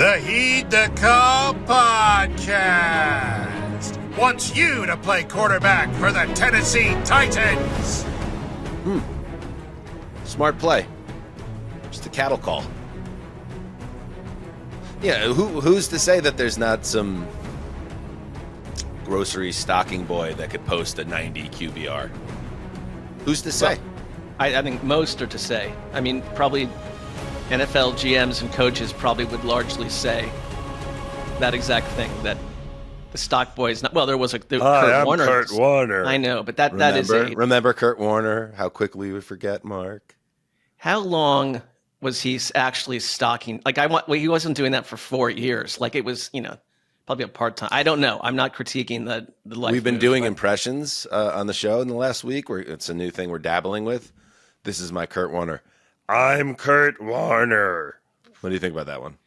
The Heed the Call podcast wants you to play quarterback for the Tennessee Titans. Smart play. Just a cattle call. Yeah, who's to say that there's not some grocery stocking boy that could post a 90 QBR? Who's to say? Well, I think most are to say. I mean, probably NFL GMs and coaches probably would largely say that exact thing, that the stock boy is not. Well, there was Kurt Warner. Kurt Warner. I know, but that is remember Kurt Warner? How quickly we forget, Mark. How long was he actually stocking? Like he wasn't doing that for 4 years. Like it was, probably a part-time. I don't know. I'm not critiquing the life. We've been doing impressions on the show in the last week. It's a new thing we're dabbling with. This is my Kurt Warner. I'm Kurt Warner. What do you think about that one?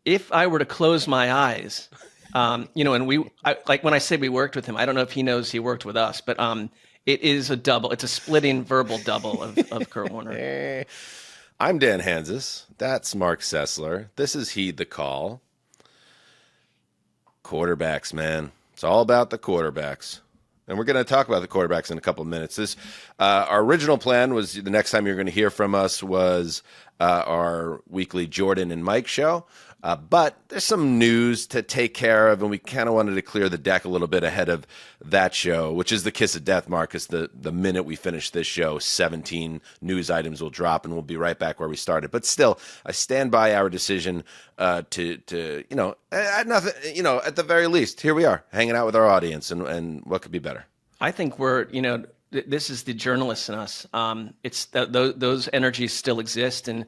If I were to close my eyes, and like when I say we worked with him, I don't know if he knows he worked with us, but it is a double. It's a splitting verbal double of Kurt Warner. I'm Dan Hanzus. That's Marc Sessler. This is Heed the Call. Quarterbacks, man. It's all about the quarterbacks. And we're going to talk about the quarterbacks in a couple of minutes. Our original plan was the next time you're going to hear from us was our weekly Jordan and Mike show. But there's some news to take care of, and we kind of wanted to clear the deck a little bit ahead of that show, which is the kiss of death, Marcus. The minute we finish this show, 17 news items will drop, and we'll be right back where we started. But still, I stand by our decision to at nothing, at the very least, here we are, hanging out with our audience, and what could be better? I think this is the journalists in us. It's those energies still exist, and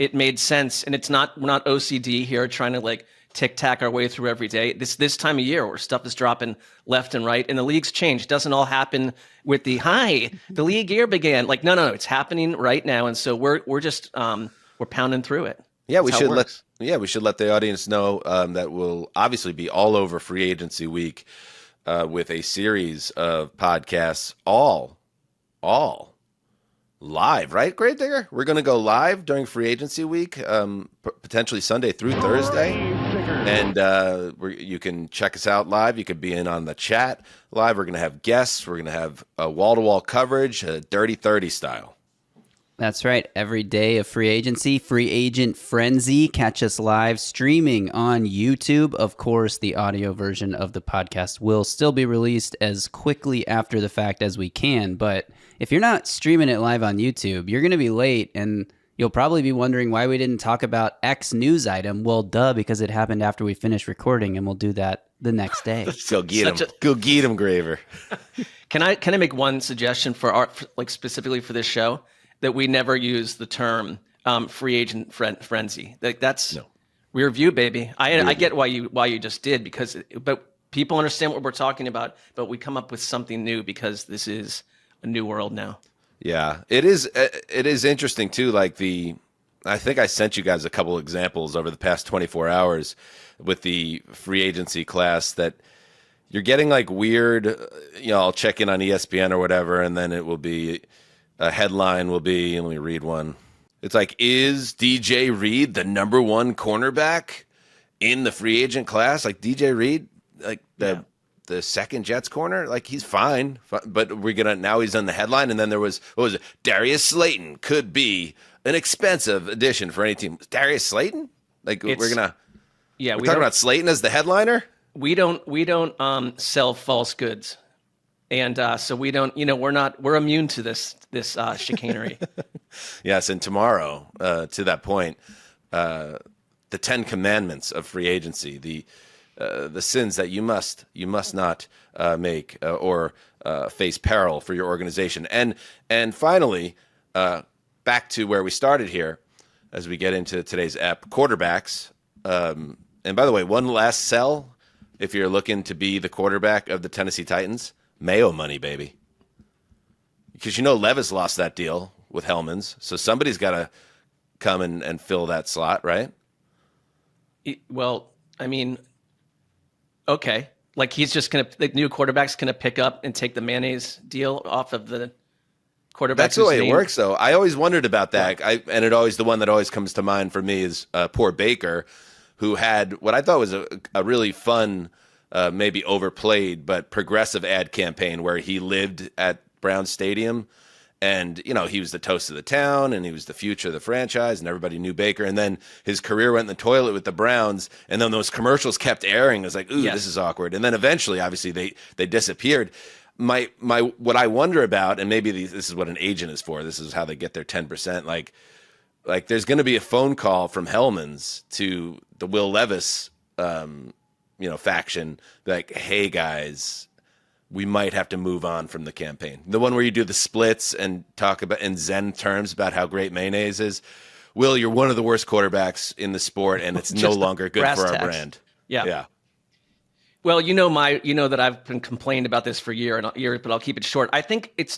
it made sense. And we're not OCD here trying to tic tac our way through every day. This time of year where stuff is dropping left and right, and the league's changed. It doesn't all happen with the league year began. No, it's happening right now, and so we're just we're pounding through it. Yeah, we should let the audience know that we'll obviously be all over free agency week with a series of podcasts, all live, right, Grave Digger? We're going to go live during free agency week, potentially Sunday through Thursday. And you can check us out live. You could be in on the chat live. We're going to have guests. We're going to have a wall-to-wall coverage, Dirty 30 style. That's right. Every day of free agency, free agent frenzy. Catch us live streaming on YouTube. Of course, the audio version of the podcast will still be released as quickly after the fact as we can. But if you're not streaming it live on YouTube, you're going to be late, and you'll probably be wondering why we didn't talk about X news item. Well, duh, because it happened after we finished recording, and we'll do that the next day. Go get him. Go get him, Graver. Can I make one suggestion for specifically for this show? That we never use the term free agent frenzy. That's rear view, baby. I get why you just did, but people understand what we're talking about. But we come up with something new because this is a new world now. Yeah, it is. It is interesting too. I think I sent you guys a couple examples over the past 24 hours with the free agency class that you're getting weird. I'll check in on ESPN or whatever, and then it will be. A headline will be, let me read one. It's is DJ Reed the number one cornerback in the free agent class? DJ Reed, the second Jets corner, he's fine. But now he's on the headline. And then there was, what was it? Darius Slayton could be an expensive addition for any team. Darius Slayton? we're talking about Slayton as the headliner? We don't sell false goods. And so we don't, we're immune to this chicanery. Yes, and tomorrow, to that point, the 10 commandments of free agency, the sins that you must not make or face peril for your organization, and finally, back to where we started here, as we get into today's app, quarterbacks. And by the way, one last sell if you're looking to be the quarterback of the Tennessee Titans. Mayo money, baby. Because Levis lost that deal with Hellman's, so somebody's got to come and fill that slot, right? Well, I mean, okay. He's just going to, the new quarterback's going to pick up and take the mayonnaise deal off of the quarterback. That's the way it named. works, though. I always wondered about that. The one that always comes to mind for me is poor Baker, who had what I thought was a really fun, maybe overplayed, but progressive ad campaign where he lived at Brown Stadium. And, he was the toast of the town and he was the future of the franchise and everybody knew Baker. And then his career went in the toilet with the Browns. And then those commercials kept airing. It was like, ooh, This is awkward. And then eventually, obviously, they disappeared. What I wonder about, and maybe this is what an agent is for, this is how they get their 10%. Like there's going to be a phone call from Hellman's to the Will Levis, faction. Like, hey guys, we might have to move on from the campaign. The one where you do the splits and talk about in Zen terms about how great mayonnaise is. Will, you're one of the worst quarterbacks in the sport, and it's no longer good for our brand. Yeah. Well, that I've been complaining about this for years, but I'll keep it short. I think it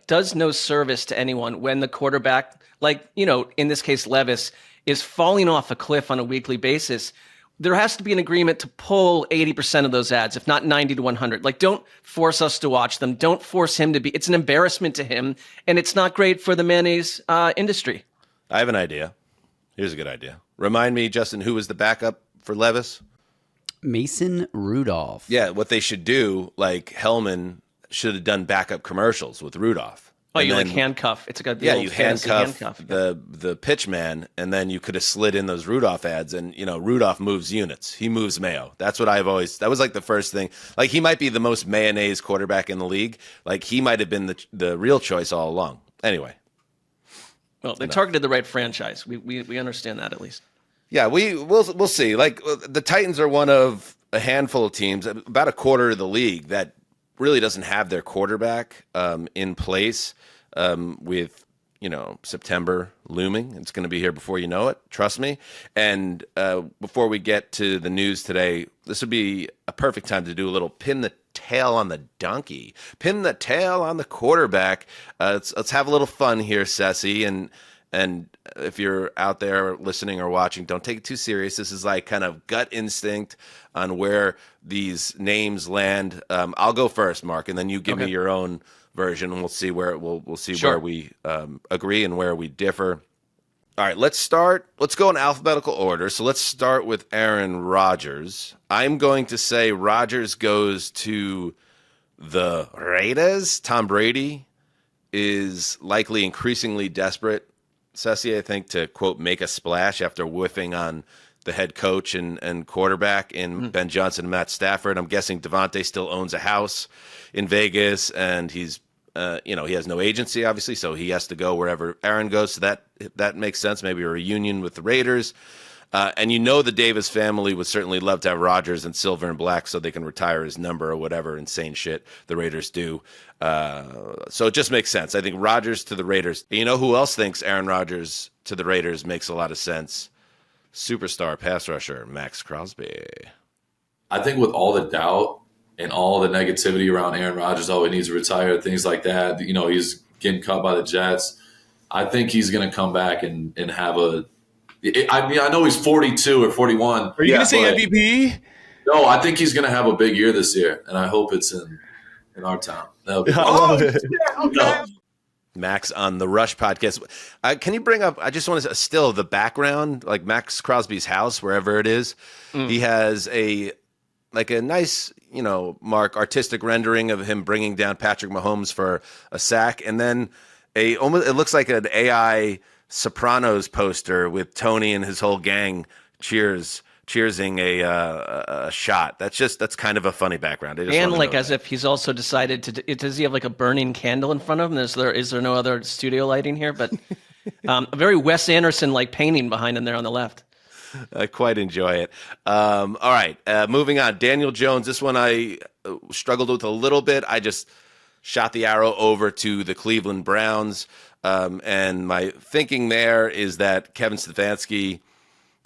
does no service to anyone when the quarterback, in this case, Levis, is falling off a cliff on a weekly basis. There has to be an agreement to pull 80% of those ads, if not 90 to 100. Don't force us to watch them. Don't force him to be. It's an embarrassment to him, and it's not great for the mayonnaise industry. I have an idea. Here's a good idea. Remind me, Justin, who was the backup for Levis? Mason Rudolph. Yeah, what they should do, Hellman should have done backup commercials with Rudolph. Oh, you handcuff. It's like you handcuff the pitch man, and then you could have slid in those Rudolph ads, and Rudolph moves units. He moves mayo. That's what that was the first thing. He might be the most mayonnaise quarterback in the league. He might have been the real choice all along. Anyway. Well, they targeted the right franchise. We understand that at least. Yeah, we'll see. The Titans are one of a handful of teams, about a quarter of the league, that really doesn't have their quarterback in place with September looming. It's going to be here before you know it. Trust me. And before we get to the news today, this would be a perfect time to do a little pin the tail on the donkey, pin the tail on the quarterback. Let's have a little fun here, Sessy, and if you're out there listening or watching, don't take it too serious. This is kind of gut instinct on where these names land. I'll go first, Mark, and then you give me your own version, and we'll see where where we agree and where we differ. All right, let's start. Let's go in alphabetical order. So let's start with Aaron Rodgers. I'm going to say Rodgers goes to the Raiders. Tom Brady is likely increasingly desperate, Sessy, I think, to, quote, make a splash after whiffing on the head coach and quarterback in Ben Johnson and Matt Stafford. I'm guessing Davante still owns a house in Vegas, and he's, he has no agency, obviously, so he has to go wherever Aaron goes. So that makes sense. Maybe a reunion with the Raiders. And the Davis family would certainly love to have Rodgers in silver and black so they can retire his number or whatever insane shit the Raiders do. So it just makes sense. I think Rodgers to the Raiders. You know who else thinks Aaron Rodgers to the Raiders makes a lot of sense? Superstar pass rusher, Maxx Crosby. I think with all the doubt and all the negativity around Aaron Rodgers, he needs to retire, things like that. He's getting cut by the Jets. I think he's going to come back and have I know he's 42 or 41. Are you going to say MVP? No, I think he's going to have a big year this year, and I hope it's in our town. Okay. No. Max on the Rush podcast. Can you bring up, I just want to still the background, like Maxx Crosby's house, wherever it is. He has a nice, Mark, artistic rendering of him bringing down Patrick Mahomes for a sack. And then it looks like an AI Sopranos poster with Tony and his whole gang cheersing a shot. That's kind of a funny background. As if he's also decided to. Does he have a burning candle in front of him? Is there no other studio lighting here? But a very Wes Anderson painting behind him there on the left. I quite enjoy it. All right, moving on. Daniel Jones. This one I struggled with a little bit. I just shot the arrow over to the Cleveland Browns. And my thinking there is that Kevin Stefanski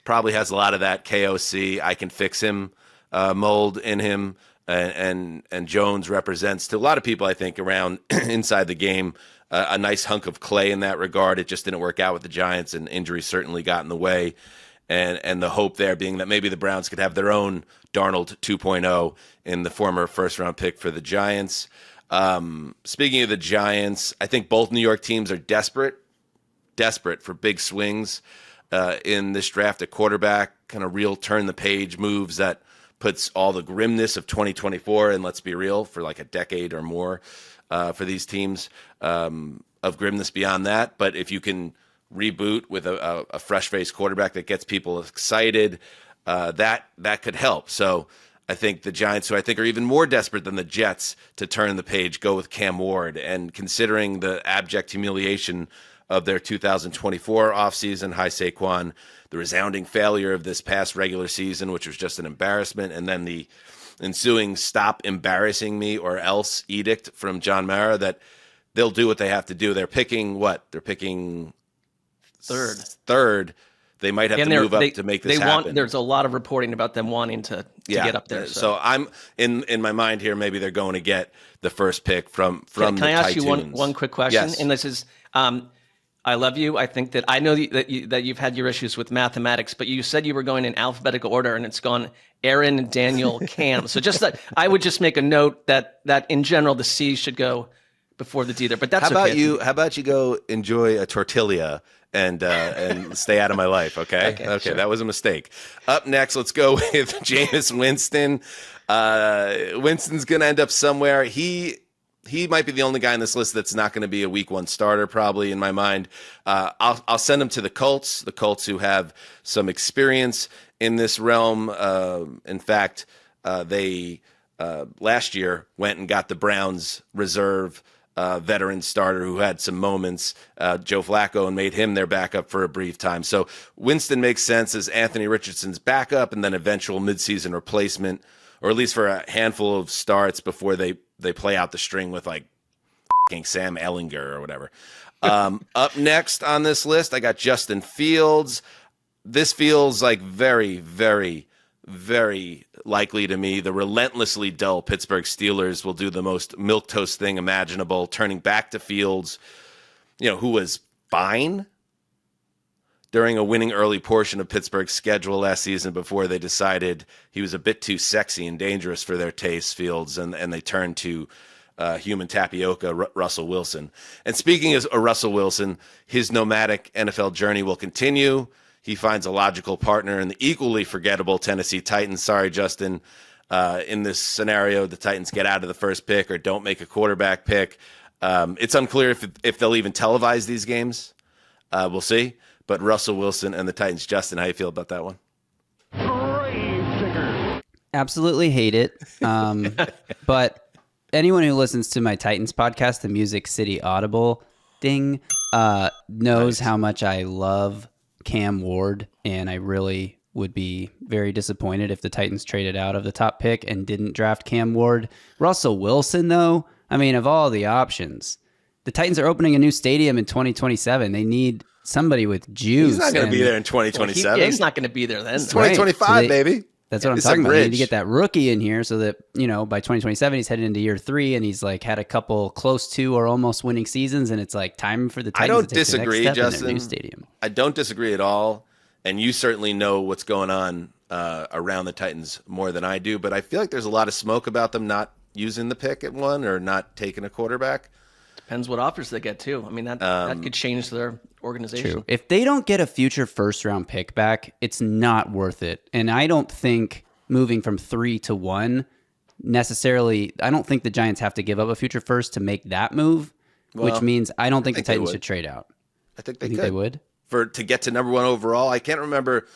probably has a lot of that KOC, I can fix him mold in him. And Jones represents to a lot of people, I think, around inside the game, a nice hunk of clay in that regard. It just didn't work out with the Giants, and injuries certainly got in the way. And the hope there being that maybe the Browns could have their own Darnold 2.0 in the former first-round pick for the Giants. Speaking of the Giants, I think both New York teams are desperate for big swings in this draft at quarterback, kind of real turn the page moves that puts all the grimness of 2024, and let's be real, for like a decade or more for these teams, of grimness beyond that. But if you can reboot with a fresh-faced quarterback that gets people excited, that could help. So I think the Giants, who I think are even more desperate than the Jets to turn the page, go with Cam Ward. And considering the abject humiliation of their 2024 offseason, hi Saquon, the resounding failure of this past regular season, which was just an embarrassment, and then the ensuing stop embarrassing me or else edict from John Mara, that they'll do what they have to do. They're picking what? They're picking third. They might have to move up to make this happen. There's a lot of reporting about them wanting to get up there. So I'm in my mind here, maybe they're going to get the first pick from the Titans. Can I ask you one quick question? Yes. And this is, I love you. I think that I know that you've had your issues with mathematics, but you said you were going in alphabetical order, and it's gone Aaron, Daniel, Cam. So just that I would just make a note that in general the C should go before the D there. But that's okay. How about you go enjoy a tortilla and stay out of my life, okay? Okay, sure. That was a mistake. Up next, let's go with Jameis Winston. Winston's going to end up somewhere. He might be the only guy on this list that's not going to be a week one starter, probably, in my mind. I'll send him to the Colts who have some experience in this realm. In fact, they last year went and got the Browns reserve veteran starter who had some moments, Joe Flacco, and made him their backup for a brief time. So Winston makes sense as Anthony Richardson's backup and then eventual midseason replacement, or at least for a handful of starts before they play out the string with like Sam Ehlinger or whatever. Up next on this list, I got Justin Fields. This feels like very, very, very likely to me. The relentlessly dull Pittsburgh Steelers will do the most milquetoast thing imaginable, turning back to Fields, who was fine during a winning early portion of Pittsburgh's schedule last season before they decided he was a bit too sexy and dangerous for their taste, Fields, and they turned to human tapioca, Russell Wilson. And speaking of Russell Wilson, his nomadic NFL journey will continue. He finds a logical partner in the equally forgettable Tennessee Titans. Sorry, Justin. In this scenario, the Titans get out of the first pick or don't make a quarterback pick. It's unclear if they'll even televise these games. We'll see. But Russell Wilson and the Titans. Justin, how you feel about that one? Absolutely hate it. But anyone who listens to my Titans podcast, the Music City Audible ding, knows how much I love Cam Ward, and I really would be very disappointed if the Titans traded out of the top pick and didn't draft Cam Ward. Russell Wilson, though, I mean, of all the options, the Titans are opening a new stadium in 2027. They need somebody with juice. He's not going to be there in 2027. He's not going to be there then. It's 2025, right. So baby. That's what I'm talking about. They need to get that rookie in here so that, by 2027, he's headed into year 3 and he's like had a couple close to or almost winning seasons. And it's like time for the Titans to take the next step in their new stadium. I don't disagree at all. And you certainly know what's going on around the Titans more than I do. But I feel like there's a lot of smoke about them not using the pick at 1 or not taking a quarterback. Depends what offers they get, too. I mean, that could change their organization. True. If they don't get a future first-round pick back, it's not worth it. And I don't think moving from 3 to 1 necessarily, I don't think the Giants have to give up a future first to make that move, which means I don't think the Titans should trade out. I think they could. They would? To get to number 1 overall. I can't remember.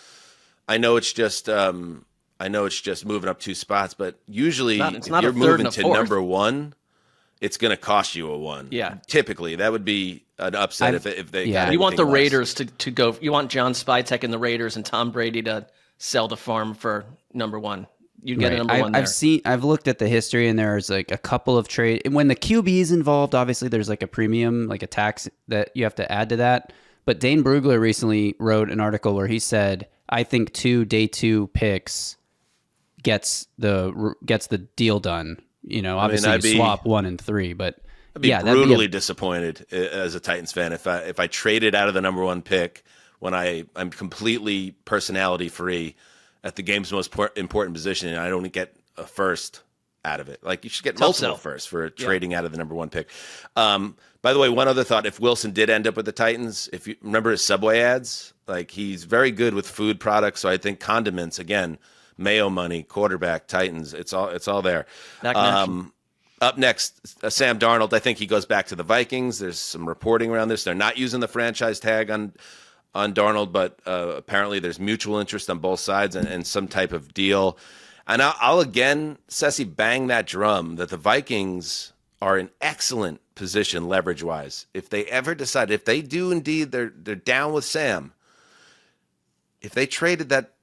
I know it's just moving up 2 spots, but usually if you're moving to number 1, it's going to cost you a 1. Yeah. Typically, that would be an upset if they got you want the less. Raiders to go. You want John Spytek and the Raiders and Tom Brady to sell the farm for number 1. You get a number 1 there. I've looked at the history, and there's like a couple of trade. When the QB is involved, obviously there's like a premium, like a tax that you have to add to that. But Dane Brugler recently wrote an article where he said, I think 2 day 2 picks gets the deal done. Obviously you swap 1 and 3, but I'd be brutally disappointed as a Titans fan if I traded out of the number 1 pick when I'm completely personality free at the game's most important position and I don't get a first. out of it. Like you should get Hope multiple so. first for trading out of the number 1 pick. By the way, one other thought: if Wilson did end up with the Titans, if you remember his Subway ads, like he's very good with food products. So I think condiments again, Mayo money, quarterback, Titans. It's all there. Up next, Sam Darnold. I think he goes back to the Vikings. There's some reporting around this. They're not using the franchise tag on Darnold, but apparently there's mutual interest on both sides and some type of deal. And I'll again, Ceci, bang that drum that the Vikings are in excellent position leverage-wise. If they ever decide, if they do indeed, they're down with Sam. If they traded that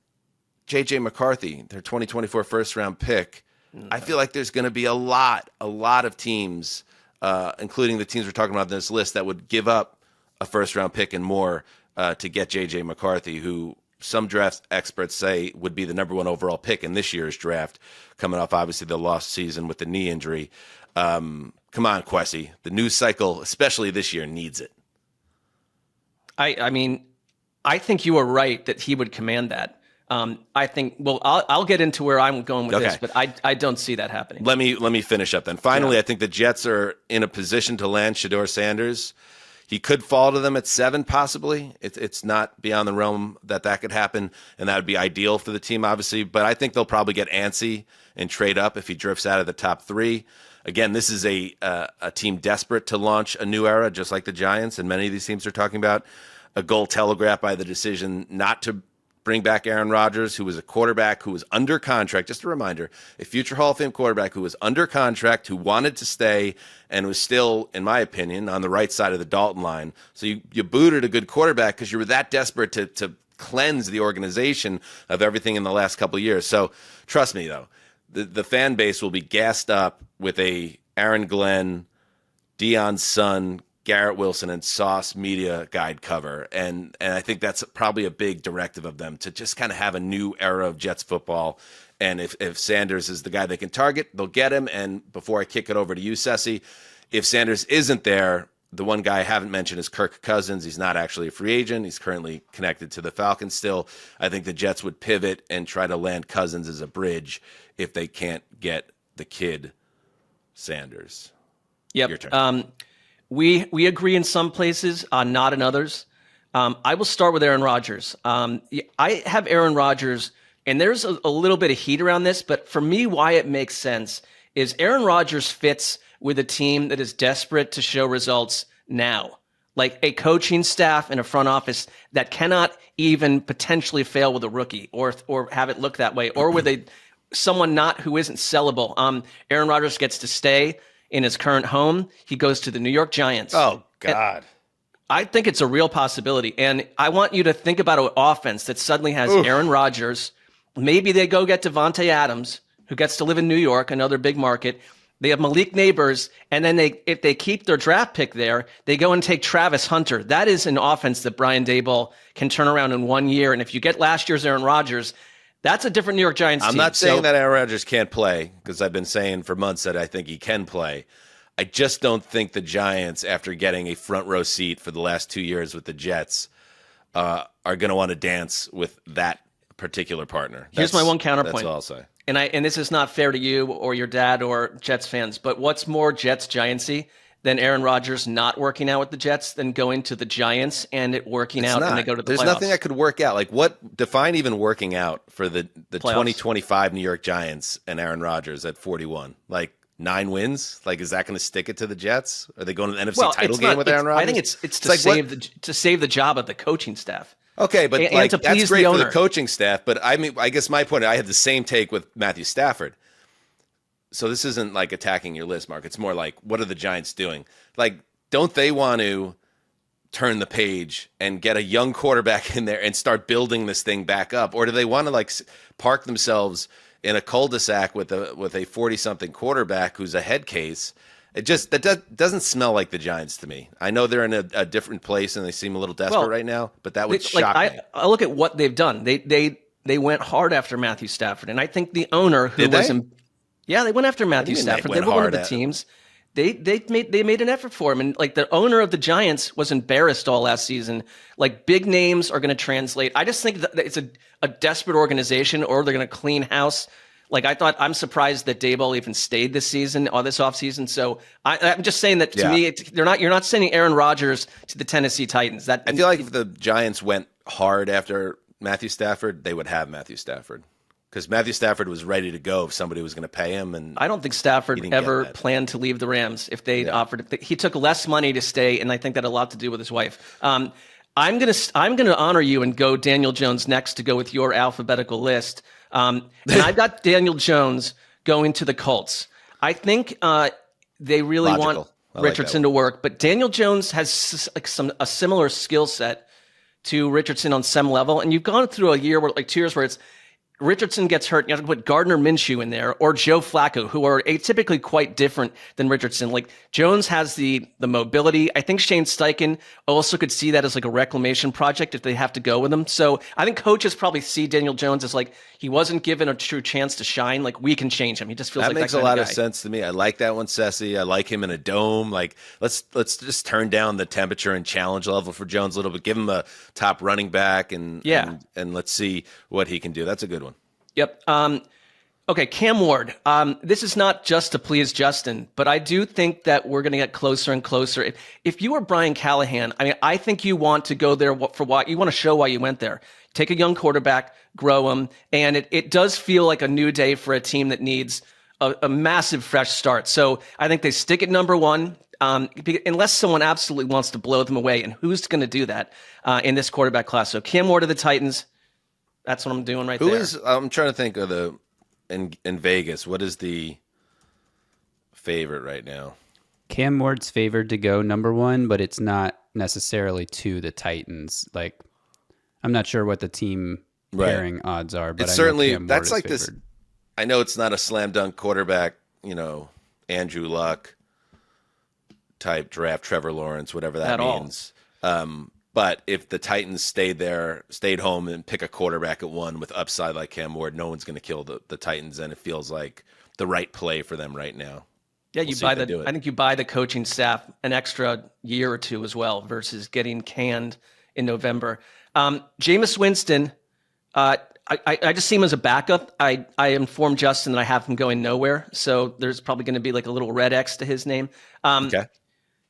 J.J. McCarthy, their 2024 first-round pick, I feel like there's going to be a lot of teams, including the teams we're talking about in this list, that would give up a first-round pick and more to get J.J. McCarthy, who some draft experts say would be the number 1 overall pick in this year's draft, coming off, obviously, the lost season with the knee injury. Come on, Kwesi. The news cycle, especially this year, needs it. I mean, I think you are right that he would command that. I think, well, I'll get into where I'm going with this, but I don't see that happening. Let me finish up then. Finally, I think the Jets are in a position to land Shedeur Sanders. He could fall to them at 7, possibly. It's not beyond the realm that could happen, and that would be ideal for the team, obviously. But I think they'll probably get antsy and trade up if he drifts out of the top 3. Again, this is a team desperate to launch a new era, just like the Giants, and many of these teams are talking about a goal telegraphed by the decision not to bring back Aaron Rodgers, who was a quarterback who was under contract. Just a reminder, a future Hall of Fame quarterback who was under contract, who wanted to stay, and was still, in my opinion, on the right side of the Dalton line. So you booted a good quarterback because you were that desperate to cleanse the organization of everything in the last couple of years. So trust me, though, the fan base will be gassed up with a Aaron Glenn, Deion's son, Garrett Wilson, and Sauce media guide cover. And I think that's probably a big directive of them to just kind of have a new era of Jets football. And if Sanders is the guy they can target, they'll get him. And before I kick it over to you, Ceci, if Sanders isn't there, the one guy I haven't mentioned is Kirk Cousins. He's not actually a free agent. He's currently connected to the Falcons still. I think the Jets would pivot and try to land Cousins as a bridge if they can't get the kid Sanders. Yep. Your turn. We agree in some places, not in others. I will start with Aaron Rodgers. I have Aaron Rodgers, and there's a little bit of heat around this, but for me, why it makes sense is Aaron Rodgers fits with a team that is desperate to show results now. Like a coaching staff and a front office that cannot even potentially fail with a rookie or have it look that way, or with someone who isn't sellable. Aaron Rodgers gets to stay in his current home. He goes to the New York Giants. Oh, God. And I think it's a real possibility. And I want you to think about an offense that suddenly has Aaron Rodgers. Maybe they go get Davante Adams, who gets to live in New York, another big market. They have Malik Neighbors, and then if they keep their draft pick there, they go and take Travis Hunter. That is an offense that Brian Daboll can turn around in 1 year. And if you get last year's Aaron Rodgers, that's a different New York Giants team. I'm not saying that Aaron Rodgers can't play, because I've been saying for months that I think he can play. I just don't think the Giants, after getting a front row seat for the last 2 years with the Jets, are going to want to dance with that particular partner. Here's my one counterpoint. That's all I'll say. And this is not fair to you or your dad or Jets fans, but what's more Jets Giantsy than Aaron Rodgers not working out with the Jets than going to the Giants and it working out and they go to the There's playoffs? nothing that could work out. Like, what define even working out for the 2025 New York Giants and Aaron Rodgers at 41? Like 9 wins? Like, is that going to stick it to the Jets? Are they going to the NFC title game with Aaron Rodgers? I think it's to save the job of the coaching staff. Okay, but and that's great for the coaching staff. But I mean, I guess my point, I had the same take with Matthew Stafford. So this isn't like attacking your list, Mark. It's more like, what are the Giants doing? Like, don't they want to turn the page and get a young quarterback in there and start building this thing back up? Or do they want to like park themselves in a cul-de-sac with a 40-something quarterback who's a head case? That doesn't smell like the Giants to me. I know they're in a different place and they seem a little desperate right now, but that would shock me. I look at what they've done. They went hard after Matthew Stafford, and I think the owner who they went after Matthew Stafford. They were one of the teams. They made an effort for him, and like the owner of the Giants was embarrassed all last season. Like, big names are going to translate. I just think that it's a desperate organization, or they're going to clean house. Like I'm surprised that Daboll even stayed this season or this offseason. So I'm just saying that to me, you're not sending Aaron Rodgers to the Tennessee Titans. I feel like if the Giants went hard after Matthew Stafford, they would have Matthew Stafford. Because Matthew Stafford was ready to go if somebody was going to pay him, and I don't think Stafford ever planned to leave the Rams if they'd offered it. He took less money to stay, and I think that had a lot to do with his wife. I'm gonna honor you and go Daniel Jones next to go with your alphabetical list. And I've got Daniel Jones going to the Colts. I think they really want Richardson to work, but Daniel Jones has a similar skill set to Richardson on some level, and you've gone through a year where 2 years where it's Richardson gets hurt, you have to put Gardner Minshew in there or Joe Flacco, who are atypically quite different than Richardson. Like Jones has the mobility. I think Shane Steichen also could see that as like a reclamation project if they have to go with him. So I think coaches probably see Daniel Jones as like he wasn't given a true chance to shine. Like we can change him. He just feels that like makes that a lot of of sense to me. I like that one, Cessy. I like him in a dome. Like let's just turn down the temperature and challenge level for Jones a little bit. Give him a top running back and let's see what he can do. That's a good one. Yep. Okay, Cam Ward. This is not just to please Justin, but I do think that we're going to get closer and closer. If you were Brian Callahan, I mean, I think you want to go there for what you want to show why you went there. Take a young quarterback, grow him, and it does feel like a new day for a team that needs a massive fresh start. So I think they stick at number one, unless someone absolutely wants to blow them away, and who's going to do that in this quarterback class? So Cam Ward of the Titans. That's what I'm doing right there. I'm trying to think of in Vegas, what is the favorite right now? Cam Ward's favored to go number one, but it's not necessarily to the Titans. Like, I'm not sure what the team pairing odds are, but it's I certainly know Cam that's Ward like is this. favored. I know it's not a slam dunk quarterback, Andrew Luck type draft, Trevor Lawrence, whatever that means. But if the Titans stayed home and pick a quarterback at one with upside like Cam Ward, no one's going to kill the Titans, and it feels like the right play for them right now. Yeah, I think you buy the coaching staff an extra year or two as well versus getting canned in November. Jameis Winston, I just see him as a backup. I informed Justin that I have him going nowhere, so there's probably going to be like a little red X to his name. Okay.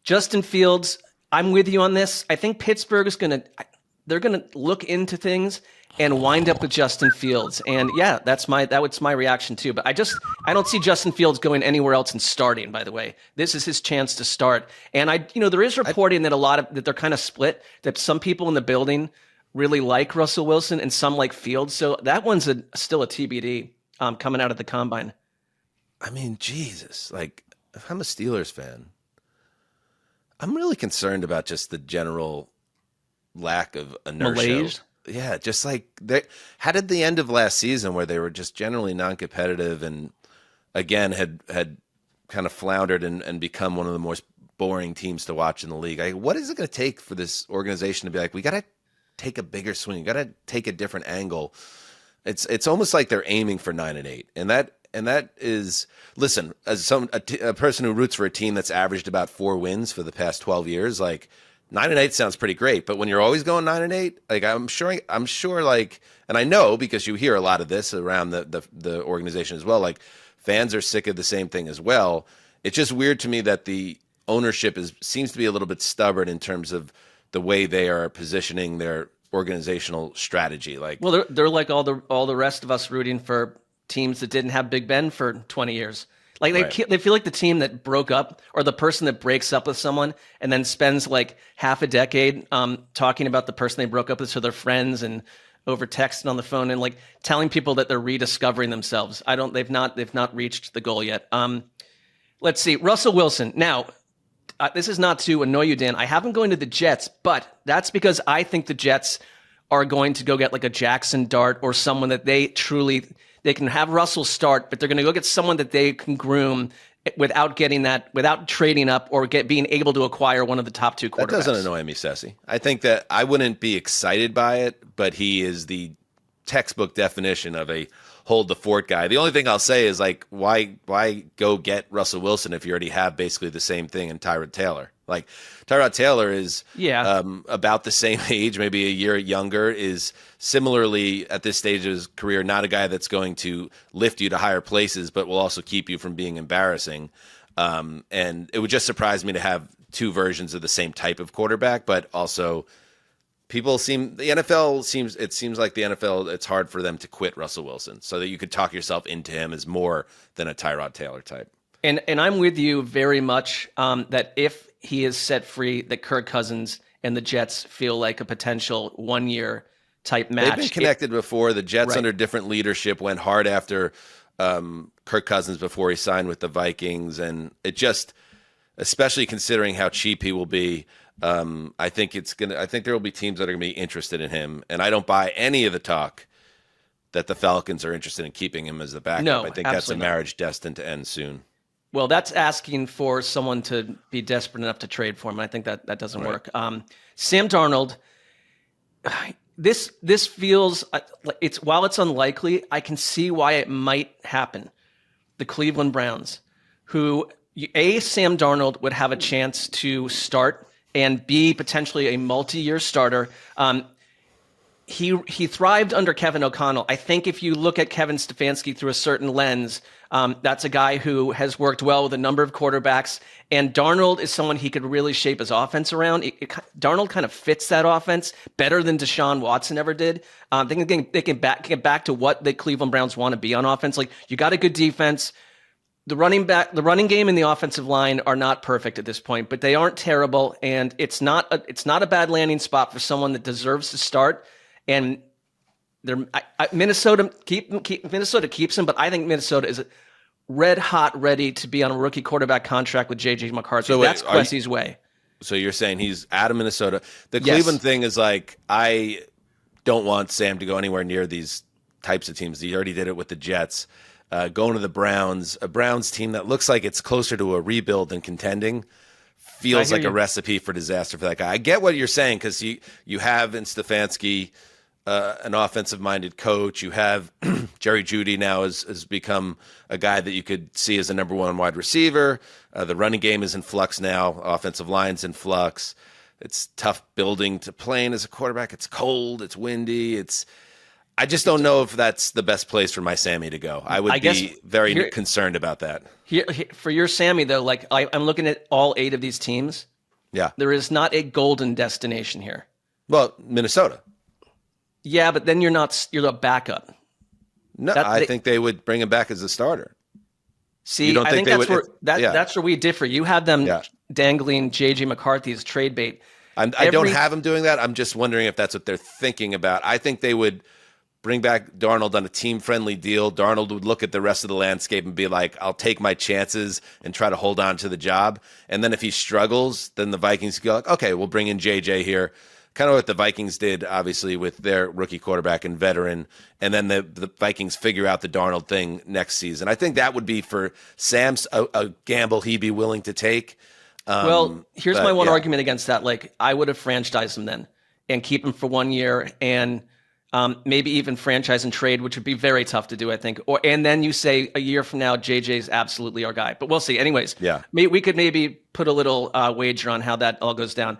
Justin Fields, I'm with you on this. I think Pittsburgh is they're going to look into things and wind up with Justin Fields. And yeah, that's my reaction too. But I don't see Justin Fields going anywhere else and starting, by the way. This is his chance to start. And there is reporting that they're kind of split, that some people in the building really like Russell Wilson and some like Fields. So that one's still a TBD coming out of the combine. I mean, Jesus, like if I'm a Steelers fan, I'm really concerned about just the general lack of inertia. Malaise? Yeah, just like how did the end of last season where they were just generally non-competitive and again had kind of floundered and become one of the most boring teams to watch in the league. What is it going to take for this organization to be like, we got to take a bigger swing, we got to take a different angle? It's almost like they're aiming for 9-8, and that is, listen, as a person who roots for a team that's averaged about 4 wins for the past 12 years, like 9-8 sounds pretty great. But when you're always going 9-8, like I'm sure, like, and I know because you hear a lot of this around the organization as well. Like fans are sick of the same thing as well. It's just weird to me that the ownership seems to be a little bit stubborn in terms of the way they are positioning their organizational strategy. Like, well, they're like all the rest of us rooting for teams that didn't have Big Ben for 20 years. Like they feel like the team that broke up, or the person that breaks up with someone and then spends like half a decade talking about the person they broke up with to their friends and over text and on the phone and like telling people that they're rediscovering themselves. They've not reached the goal yet. Let's see, Russell Wilson. Now, this is not to annoy you, Dan. I have him going to the Jets, but that's because I think the Jets are going to go get like a Jackson Dart or someone that they can have Russell start, but they're going to go get someone that they can groom without trading up or being able to acquire one of the top 2 quarterbacks. That doesn't annoy me, Cessy. I think that I wouldn't be excited by it, but he is the textbook definition of a hold the fort guy. The only thing I'll say is like, why go get Russell Wilson if you already have basically the same thing in Tyrod Taylor? Like Tyrod Taylor is Yeah. about the same age, maybe a year younger, is similarly at this stage of his career, not a guy that's going to lift you to higher places, but will also keep you from being embarrassing. And it would just surprise me to have two versions of the same type of quarterback, but also it seems like the NFL, it's hard for them to quit Russell Wilson, so that you could talk yourself into him as more than a Tyrod Taylor type. And I'm with you very much that if he is set free, that Kirk Cousins and the Jets feel like a potential 1-year type match. They've been connected before. The Jets Right. under different leadership went hard after Kirk Cousins before he signed with the Vikings, and it just, especially considering how cheap he will be, I think there will be teams that are going to be interested in him, and I don't buy any of the talk that the Falcons are interested in keeping him as the backup. No, I think that's a absolutely not. marriage destined to end soon. Well, that's asking for someone to be desperate enough to trade for him. I think that doesn't work. Sam Darnold, this feels while it's unlikely, I can see why it might happen. The Cleveland Browns, who Sam Darnold would have a chance to start and be potentially a multi-year starter. He thrived under Kevin O'Connell. I think if you look at Kevin Stefanski through a certain lens, that's a guy who has worked well with a number of quarterbacks, and Darnold is someone he could really shape his offense around. Darnold kind of fits that offense better than Deshaun Watson ever did. They can get back to what the Cleveland Browns want to be on offense. Like, you got a good defense. The running game and the offensive line are not perfect at this point, but they aren't terrible, and it's not a bad landing spot for someone that deserves to start. And Minnesota keeps him, but I think Minnesota is red hot ready to be on a rookie quarterback contract with J.J. McCarthy. So that's Quessie's way. So you're saying he's out of Minnesota. The Yes. Cleveland thing is like, I don't want Sam to go anywhere near these types of teams. He already did it with the Jets. Going to the Browns, a Browns team that looks like it's closer to a rebuild than contending, feels like a recipe for disaster for that guy. I get what you're saying, because you have in Stefanski an offensive-minded coach. You have Jerry Jeudy now has become a guy that you could see as a number one wide receiver. The running game is in flux now. Offensive line's in flux. It's tough building to play in as a quarterback. It's cold. It's windy. I just don't know if that's the best place for my Sammy to go. I would be very concerned about that. Here, for your Sammy, though, like I'm looking at all 8 of these teams. Yeah. There is not a golden destination here. Well, Minnesota. Yeah, but then you're a backup. No, I think they would bring him back as a starter. See, You don't I think think they that's where we differ. You have them dangling J.J. McCarthy as trade bait. I don't have them doing that. I'm just wondering if that's what they're thinking about. I think they would bring back Darnold on a team-friendly deal. Darnold would look at the rest of the landscape and be like, I'll take my chances and try to hold on to the job. And then if he struggles, then the Vikings go like, okay, we'll bring in JJ here. Kind of what the Vikings did, obviously, with their rookie quarterback and veteran. And then the Vikings figure out the Darnold thing next season. I think that would be for Sam's a gamble he'd be willing to take. Well, here's my one argument against that. Like, I would have franchised him then and keep him for 1 year and maybe even franchise and trade, which would be very tough to do, I think. And then you say a year from now, JJ's absolutely our guy. But we'll see. Anyways, we could maybe put a little wager on how that all goes down.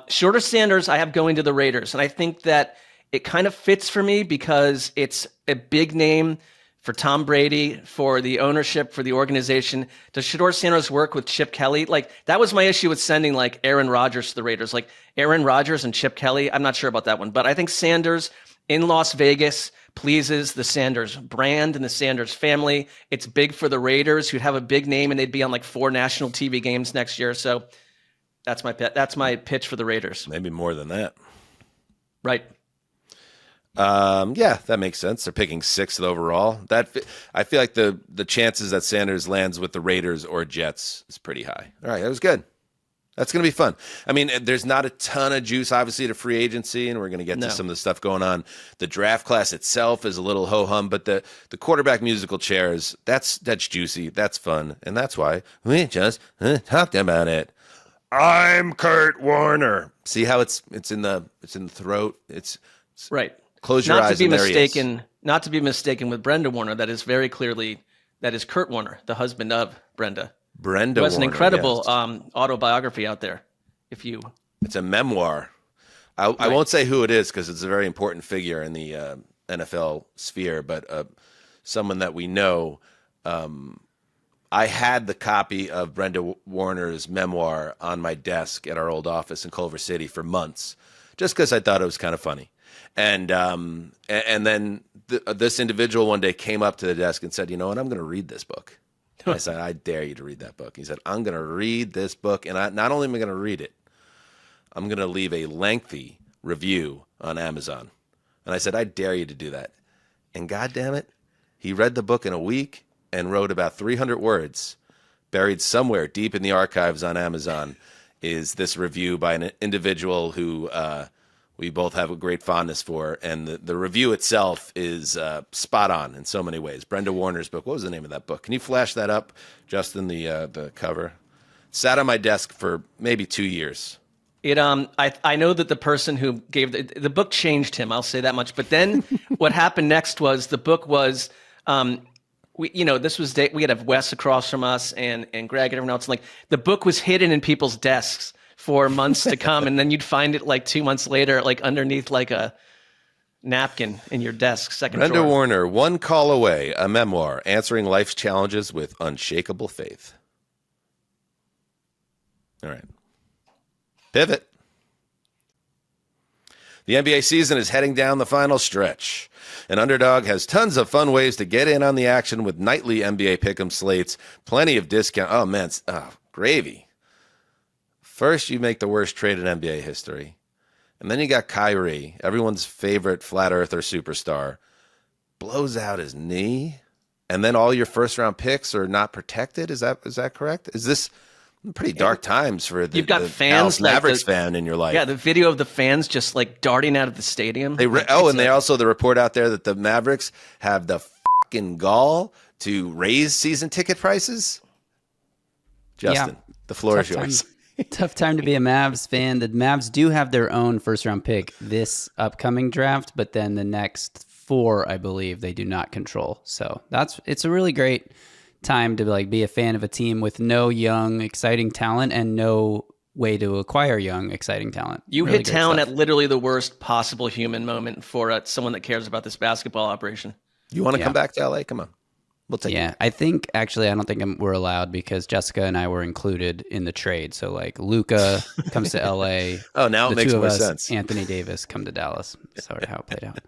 Shorter Sanders, I have going to the Raiders. And I think that it kind of fits for me because it's a big name for Tom Brady, for the ownership, for the organization. Does Shedeur Sanders work with Chip Kelly? Like, that was my issue with sending like Aaron Rodgers to the Raiders. Like, Aaron Rodgers and Chip Kelly, I'm not sure about that one. But I think Sanders in Las Vegas pleases the Sanders brand and the Sanders family. It's big for the Raiders, who'd have a big name, and they'd be on like 4 national TV games next year. So that's my pitch for the Raiders. Maybe more than that. Right. Yeah, that makes sense. They're picking 6th overall. I feel like the chances that Sanders lands with the Raiders or Jets is pretty high. All right, that was good. That's going to be fun. I mean, there's not a ton of juice, obviously, to free agency, and we're going to get to some of the stuff going on. The draft class itself is a little ho-hum, but the quarterback musical chairs, that's juicy. That's fun, and that's why we just talked about it. I'm Kurt Warner. See how it's in the throat? It's right. Close your eyes. Not to be mistaken with Brenda Warner. That is very clearly Kurt Warner, the husband of Brenda. Brenda Who has an Warner, incredible yes. autobiography out there. If you It's a memoir. I won't say who it is because it's a very important figure in the NFL sphere, but someone that we know. I had the copy of Brenda Warner's memoir on my desk at our old office in Culver City for months, just because I thought it was kind of funny. And then this individual one day came up to the desk and said, "You know what? I'm going to read this book." I said, "I dare you to read that book." He said, "I'm going to read this book, and not only am I going to read it, I'm going to leave a lengthy review on Amazon." And I said, "I dare you to do that." And God damn it, he read the book in a week and wrote about 300 words. Buried somewhere deep in the archives on Amazon is this review by an individual who we both have a great fondness for. And the review itself is spot on in so many ways. Brenda Warner's book. What was the name of that book? Can you flash that up, Justin, the cover? It sat on my desk for maybe 2 years. I know that the person who gave the book changed him. I'll say that much. But then what happened next was the book was, we had Wes across from us and Greg and everyone else. And like the book was hidden in people's desks for months to come, and then you'd find it like 2 months later, like underneath like a napkin in your desk, second Brenda drawer. Warner, One Call Away, a memoir answering life's challenges with unshakable faith. All right. Pivot. The NBA season is heading down the final stretch. An Underdog has tons of fun ways to get in on the action with nightly NBA pick'em slates, plenty of discount. Oh, man, gravy. First, you make the worst trade in NBA history. And then you got Kyrie, everyone's favorite flat earther superstar, blows out his knee. And then all your first-round picks are not protected. Is that correct? Is this pretty dark times for You've got the fans Dallas Mavericks fan in your life? Yeah, the video of the fans just like darting out of the stadium. And they also the report out there that the Mavericks have the fucking gall to raise season ticket prices. Justin, the floor is yours. Tough time to be a Mavs fan. The Mavs do have their own first-round pick this upcoming draft, but then the next 4, I believe, they do not control. So it's a really great time to like be a fan of a team with no young, exciting talent and no way to acquire young, exciting talent. You Really hit great town stuff. at literally the worst possible human moment for someone that cares about this basketball operation. You want to come back to LA? Come on. We'll take it. I don't think we're allowed because Jessica and I were included in the trade. So like Luca comes to LA. Oh, now it makes more us, sense. Anthony Davis come to Dallas. Sorry how it played out.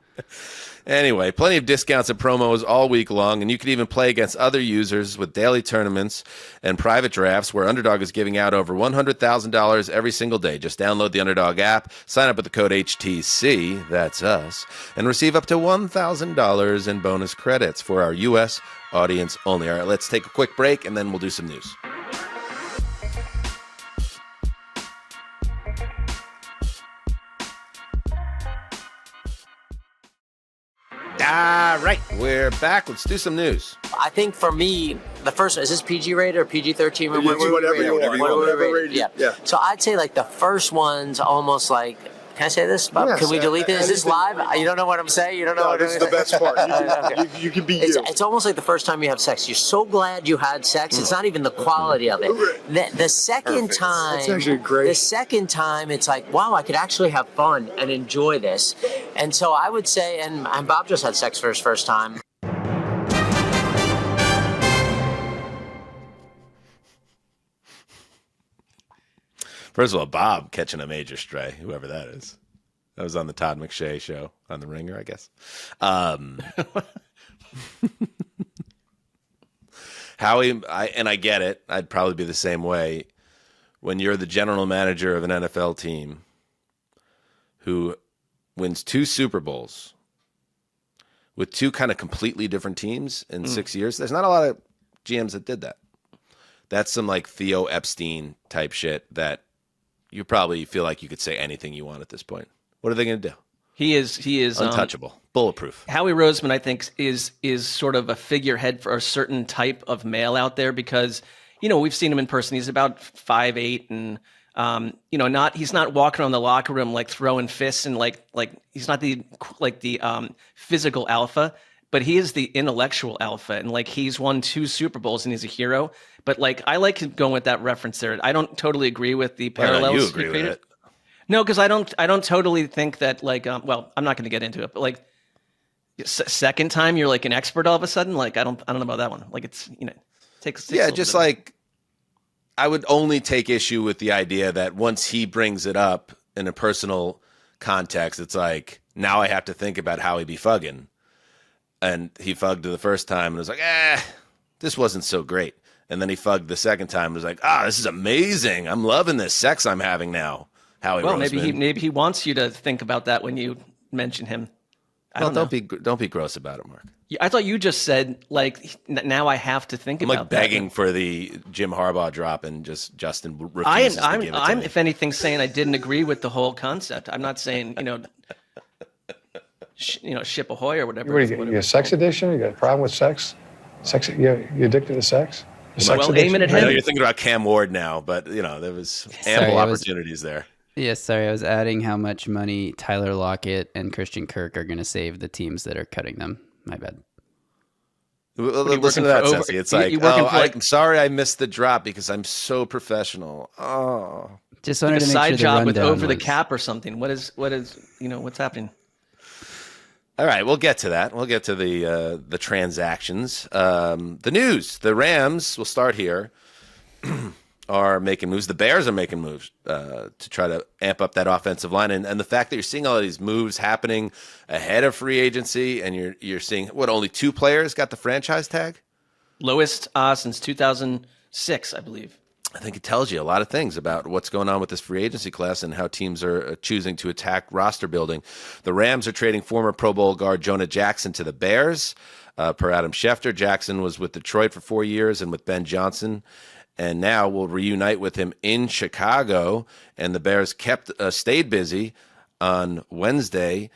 Anyway, plenty of discounts and promos all week long, and you can even play against other users with daily tournaments and private drafts where Underdog is giving out over $100,000 every single day. Just download the Underdog app, sign up with the code HTC, that's us, and receive up to $1,000 in bonus credits for our U.S. audience only. All right, let's take a quick break, and then we'll do some news. All right, we're back. Let's do some news. I think for me, the first is this PG rated or PG-13? Whatever you want. Yeah. So I'd say like the first one's almost like. Can I say this, Bob? Yes, Can we delete this? Is this live? You don't know what I'm saying? You don't know No, what this I'm is the best part. Okay. You can be It's, you. it's almost like the first time you have sex. You're so glad you had sex. It's not even the quality of it. The second Perfect. time, That's actually great. The second time, it's like, wow, I could actually have fun and enjoy this. And so I would say, and Bob just had sex for his first time. First of all, Bob catching a major stray, whoever that is. That was on the Todd McShay show on The Ringer, I guess. Howie, I get it. I'd probably be the same way. When you're the general manager of an NFL team who wins 2 Super Bowls with 2 kind of completely different teams in 6 years, there's not a lot of GMs that did that. That's some like Theo Epstein type shit that you probably feel like you could say anything you want at this point. What are they going to do? He is Untouchable, bulletproof. Howie Roseman, I think, is sort of a figurehead for a certain type of male out there because, we've seen him in person. He's about 5'8", and he's not walking around the locker room like throwing fists and like he's not the physical alpha, but he is the intellectual alpha, and like he's won 2 Super Bowls and he's a hero. But like I like going with that reference there. I don't totally agree with the parallels. You agree with it? No, because I don't totally think that like well, I'm not going to get into it, but like second time you're like an expert all of a sudden. Like I don't know about that one. Like it's takes Yeah, just like I would only take issue with the idea that once he brings it up in a personal context, it's like now I have to think about how he be fugging. And he fugged the first time and was like, this wasn't so great. And then he fugged the second time and was like, this is amazing. I'm loving this sex I'm having now. Howie Roseman. Maybe he wants you to think about that when you mention him. Don't be gross about it, Mark. I thought you just said like now I have to think about that. I'm like begging for the Jim Harbaugh drop, and just Justin refuses to give it to I'm me. if anything saying I didn't agree with the whole concept. I'm not saying ship ahoy or whatever. What you got a sex addiction? You got a problem with sex? Sex? You addicted to sex? Aiming at I know him. you're thinking about Cam Ward now, but there was ample opportunities there. Yes, sorry, I was adding how much money Tyler Lockett and Christian Kirk are going to save the teams that are cutting them. My bad. Listen to that, Ceci. It's like, I'm sorry I missed the drop because I'm so professional. Oh, just wanted to make side sure job with rundown over the was- cap or something. What is what's happening? all right, we'll get to that. We'll get to the transactions. The news. The Rams, we'll start here, are making moves. The Bears are making moves to try to amp up that offensive line. And the fact that you're seeing all of these moves happening ahead of free agency, and you're seeing, only 2 players got the franchise tag? Lowest since 2006, I believe. I think it tells you a lot of things about what's going on with this free agency class and how teams are choosing to attack roster building. The Rams are trading former Pro Bowl guard Jonah Jackson to the Bears. Per Adam Schefter, Jackson was with Detroit for 4 years and with Ben Johnson, and now will reunite with him in Chicago. And the Bears stayed busy on Wednesday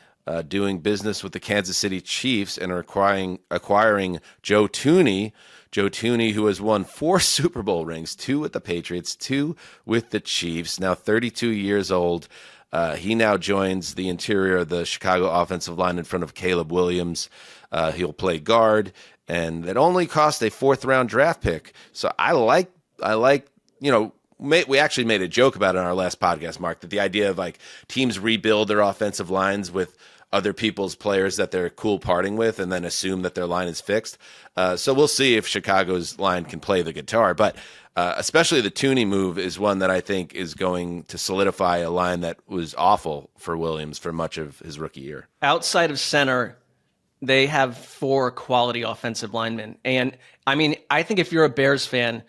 doing business with the Kansas City Chiefs and are acquiring Joe Thuney. Joe Thuney, who has won 4 Super Bowl rings, 2 with the Patriots, 2 with the Chiefs, now 32 years old. He now joins the interior of the Chicago offensive line in front of Caleb Williams. He'll play guard, and it only cost a 4th-round draft pick. So I like, we actually made a joke about it on our last podcast, Mark, that the idea of like teams rebuild their offensive lines with other people's players that they're cool parting with and then assume that their line is fixed. So we'll see if Chicago's line can play the guitar. But especially the Thuney move is one that I think is going to solidify a line that was awful for Williams for much of his rookie year. Outside of center, they have 4 quality offensive linemen. And I mean, I think if you're a Bears fan,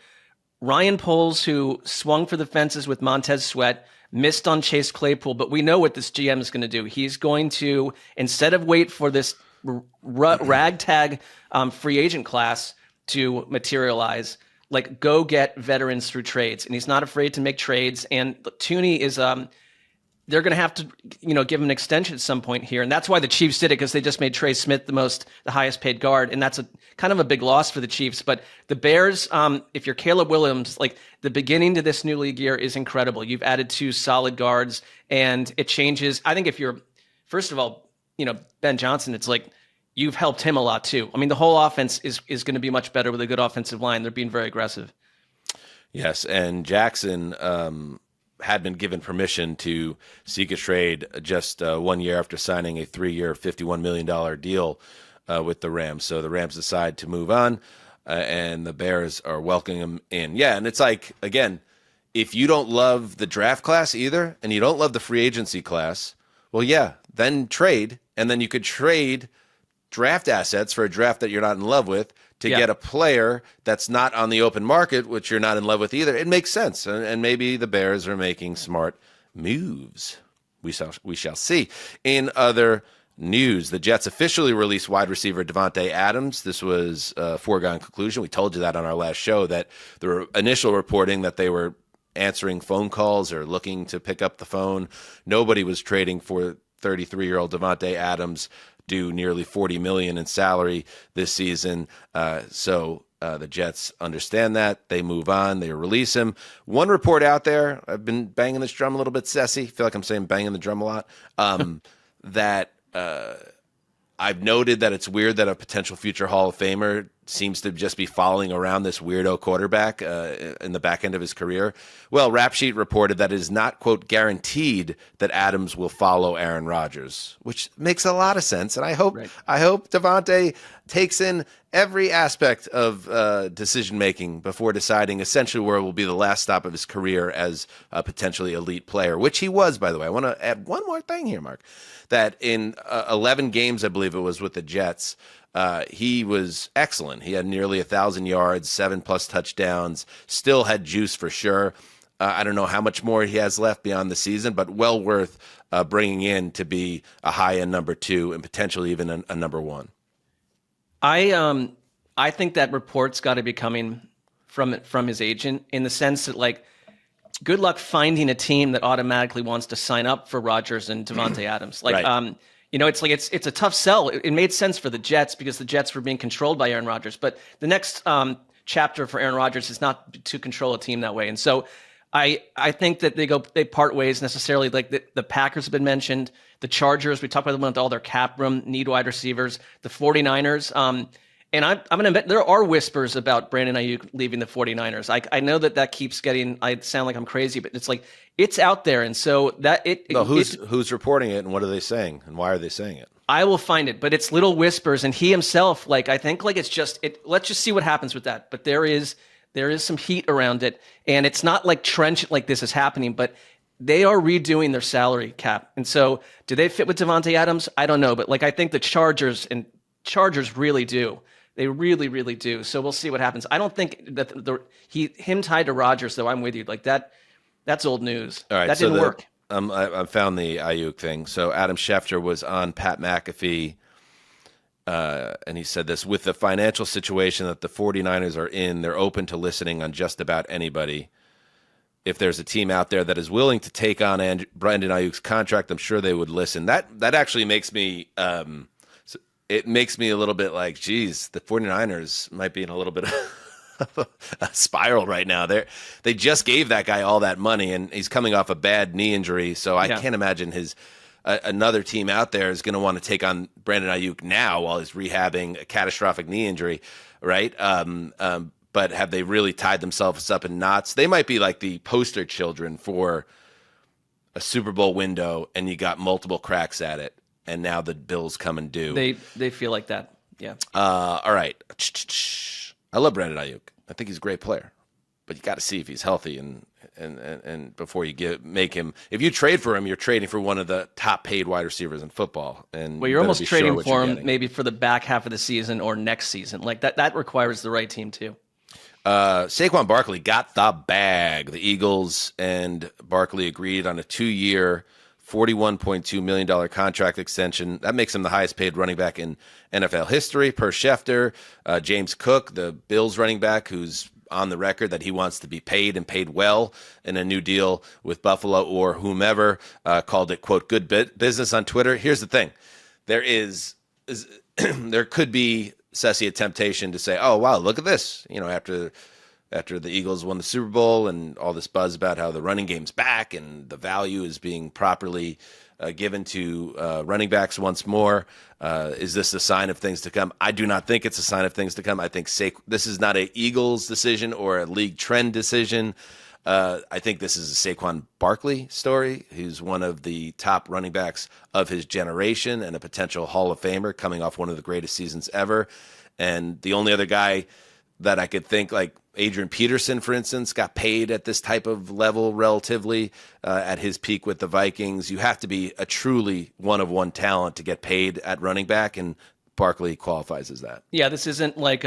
Ryan Poles, who swung for the fences with Montez Sweat, missed on Chase Claypool, but we know what this GM is going to do. He's going to, instead of wait for this ragtag free agent class to materialize, like go get veterans through trades. And he's not afraid to make trades. And Thuney is, they're going to have to, give him an extension at some point here. And that's why the Chiefs did it, because they just made Trey Smith the highest paid guard. And that's kind of a big loss for the Chiefs. But the Bears, if you're Caleb Williams, like the beginning to this new league year is incredible. You've added 2 solid guards and it changes. I think if you're, first of all, Ben Johnson, it's like you've helped him a lot too. I mean, the whole offense is going to be much better with a good offensive line. They're being very aggressive. Yes. And Jackson, had been given permission to seek a trade just 1 year after signing a 3-year, $51 million deal with the Rams. So the Rams decide to move on, and the Bears are welcoming him in. Yeah, and it's like, again, if you don't love the draft class either, and you don't love the free agency class, well, yeah, then trade, and then you could trade draft assets for a draft that you're not in love with to get a player that's not on the open market, which you're not in love with either. It makes sense. And maybe the Bears are making smart moves. We shall see. In other news, the Jets officially released wide receiver Davante Adams. This was a foregone conclusion. We told you that on our last show, that the initial reporting that they were answering phone calls or looking to pick up the phone. Nobody was trading for 33-year-old Davante Adams, due nearly $40 million in salary this season. So the Jets understand that. They move on. They release him. One report out there, I've been banging this drum a little bit, Ceci. I feel like I'm saying banging the drum a lot, that I've noted that it's weird that a potential future Hall of Famer seems to just be following around this weirdo quarterback in the back end of his career. Well, Rap Sheet reported that it is not, quote, guaranteed that Adams will follow Aaron Rodgers, which makes a lot of sense. And I hope Davante takes in every aspect of decision-making before deciding essentially where it will be the last stop of his career as a potentially elite player, which he was, by the way. I want to add one more thing here, Mark, that in 11 games, I believe it was, with the Jets, he was excellent. He had nearly 1,000 yards, 7+ touchdowns, still had juice for sure. I don't know how much more he has left beyond the season, but well worth bringing in to be a high-end number 2 and potentially even a number 1. I think that report's got to be coming from his agent, in the sense that, like, good luck finding a team that automatically wants to sign up for Rodgers and Davante Adams. Like, right. It's a tough sell. It made sense for the Jets because the Jets were being controlled by Aaron Rodgers. But the next chapter for Aaron Rodgers is not to control a team that way. And so I think that they part ways necessarily. Like the Packers have been mentioned, the Chargers, we talked about them with all their cap room, need wide receivers, the 49ers. And I'm going to bet there are whispers about Brandon Ayuk leaving the 49ers. I know that keeps getting, I sound like I'm crazy, but it's like, it's out there. And so that who's reporting it and what are they saying and why are they saying it? I will find it, but it's little whispers. And he himself, I think it's just, let's just see what happens with that. But there is some heat around it, and it's not like trench like this is happening, but they are redoing their salary cap. And so do they fit with Davante Adams? I don't know. But I think the Chargers really do. They really, really do. So we'll see what happens. I don't think that him tied to Rodgers, though. I'm with you. That's old news. All right, that didn't work. I found the Ayuk thing. So Adam Schefter was on Pat McAfee, and he said this: with the financial situation that the 49ers are in, they're open to listening on just about anybody. If there's a team out there that is willing to take on Brandon Ayuk's contract, I'm sure they would listen. That actually makes me it makes me a little bit like, geez, the 49ers might be in a little bit of a spiral right now. They just gave that guy all that money, and he's coming off a bad knee injury, so I can't imagine another team out there is going to want to take on Brandon Ayuk now while he's rehabbing a catastrophic knee injury, right? But have they really tied themselves up in knots? They might be like the poster children for a Super Bowl window, and you got multiple cracks at it. And now the bills come and due. They feel like that, yeah. All right. I love Brandon Ayuk. I think he's a great player, but you got to see if he's healthy and before you make him. If you trade for him, you're trading for one of the top paid wide receivers in football. And you're almost trading for him maybe for the back half of the season or next season. That requires the right team too. Saquon Barkley got the bag. The Eagles and Barkley agreed on a 2-year. $41.2 million contract extension. That makes him the highest paid running back in NFL history per Schefter. James Cook, the Bills running back, who's on the record that he wants to be paid and paid well in a new deal with Buffalo or whomever, called it, quote, good business on Twitter. Here's the thing. There could be, Ceci, a temptation to say, oh, wow, look at this. After the Eagles won the Super Bowl and all this buzz about how the running game's back and the value is being properly given to running backs once more, is this a sign of things to come? I do not think it's a sign of things to come. I think this is not an Eagles decision or a league trend decision. I think this is a Saquon Barkley story. He's one of the top running backs of his generation and a potential Hall of Famer coming off one of the greatest seasons ever. And the only other guy that I could think, like Adrian Peterson, for instance, got paid at this type of level relatively at his peak with the Vikings. You have to be a truly one-of-one talent to get paid at running back, and Barkley qualifies as that. Yeah, this isn't like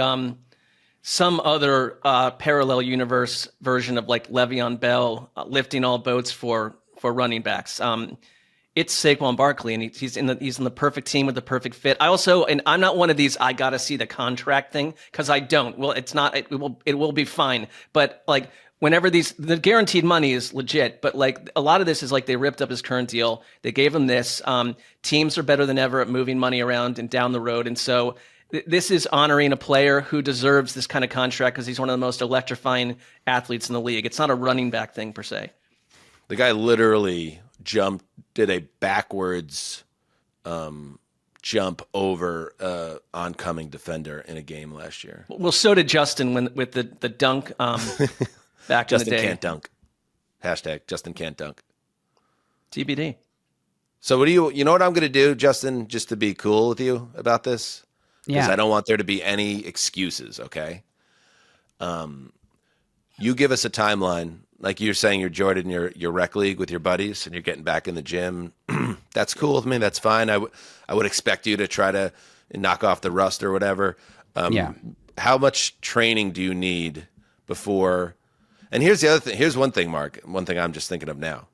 some other parallel universe version of like Le'Veon Bell lifting all boats for running backs. It's Saquon Barkley, and he's in the perfect team with the perfect fit. I also, and I'm not one of these I gotta see the contract thing, because I don't. Well, it's not. It will be fine. But like whenever the guaranteed money is legit, but like a lot of this is like they ripped up his current deal. They gave him this. Teams are better than ever at moving money around and down the road, and so this is honoring a player who deserves this kind of contract because he's one of the most electrifying athletes in the league. It's not a running back thing per se. The guy literally did a backwards jump over oncoming defender in a game last year. Well, so did Justin with the dunk back in the day. Justin can't dunk. Hashtag Justin can't dunk. TBD. So what do you know what I'm going to do, Justin, just to be cool with you about this? Because I don't want there to be any excuses, okay? You give us a timeline. Like you're saying you're Jordan, your rec league with your buddies and you're getting back in the gym. That's cool with me. That's fine. I would expect you to try to knock off the rust or whatever. How much training do you need before? And here's the other thing. Here's one thing, Mark. One thing I'm just thinking of now.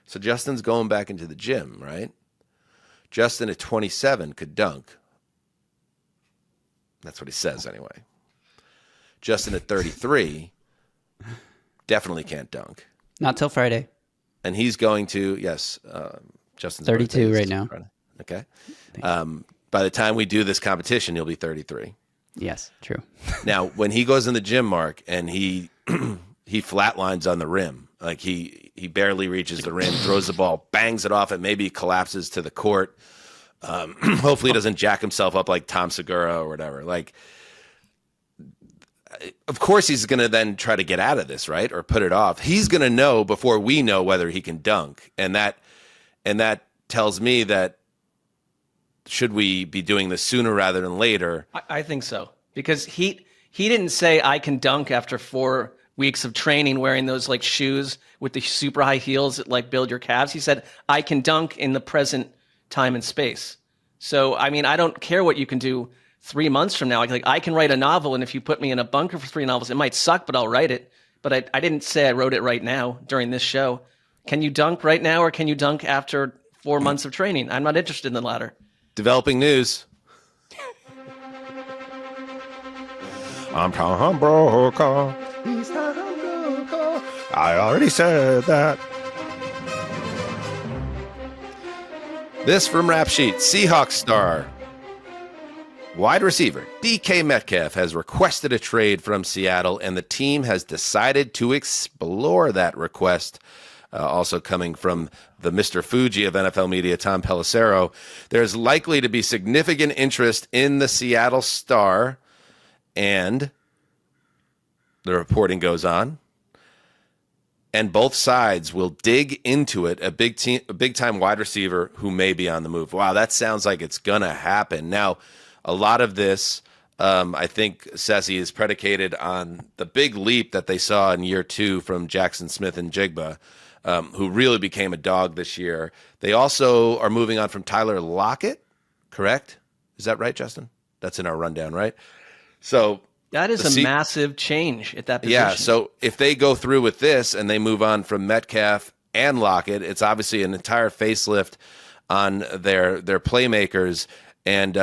So Justin's going back into the gym, right? Justin at 27 could dunk. That's what he says anyway. Justin at 33 definitely can't dunk. Not till Friday. And he's going to, Justin's 32 right now. Friday. Okay. By the time we do this competition, he'll be 33. Yes, true. Now, when he goes in the gym, Mark, and he flatlines on the rim, like he barely reaches the rim, throws the ball, bangs it off, and maybe collapses to the court. Hopefully he doesn't jack himself up like Tom Segura or whatever. Like, of course he's going to then try to get out of this, right? Or put it off. He's going to know before we know whether he can dunk. And that tells me that should we be doing this sooner rather than later? I think so. Because he didn't say I can dunk after 4 weeks of training wearing those like shoes with the super high heels that like build your calves. He said, I can dunk in the present time and space. So, I mean, I don't care what you can do 3 months from now. Like I can write a novel, and if you put me in a bunker for 3 novels, it might suck, but I'll write it. But I didn't say I wrote it right now during this show. Can you dunk right now, or can you dunk after 4 months of training? I'm not interested in the latter. Developing news. I'm Tom Brokaw. He's Tom Brokaw. I already said that. This from Rap Sheet. Seahawks star wide receiver DK Metcalf has requested a trade from Seattle, and the team has decided to explore that request. Also coming from the Mr. Fuji of NFL media, Tom Pelissero, there's likely to be significant interest in the Seattle star, and the reporting goes on, and both sides will dig into it. A big time wide receiver who may be on the move. Wow, that sounds like it's gonna happen. Now, a lot of this, I think, Sessy, is predicated on the big leap that they saw in year 2 from Jackson Smith and Jigba, who really became a dog this year. They also are moving on from Tyler Lockett, correct? Is that right, Justin? That's in our rundown, right? So that is a massive change at that position. Yeah, so if they go through with this and they move on from Metcalf and Lockett, it's obviously an entire facelift on their playmakers. And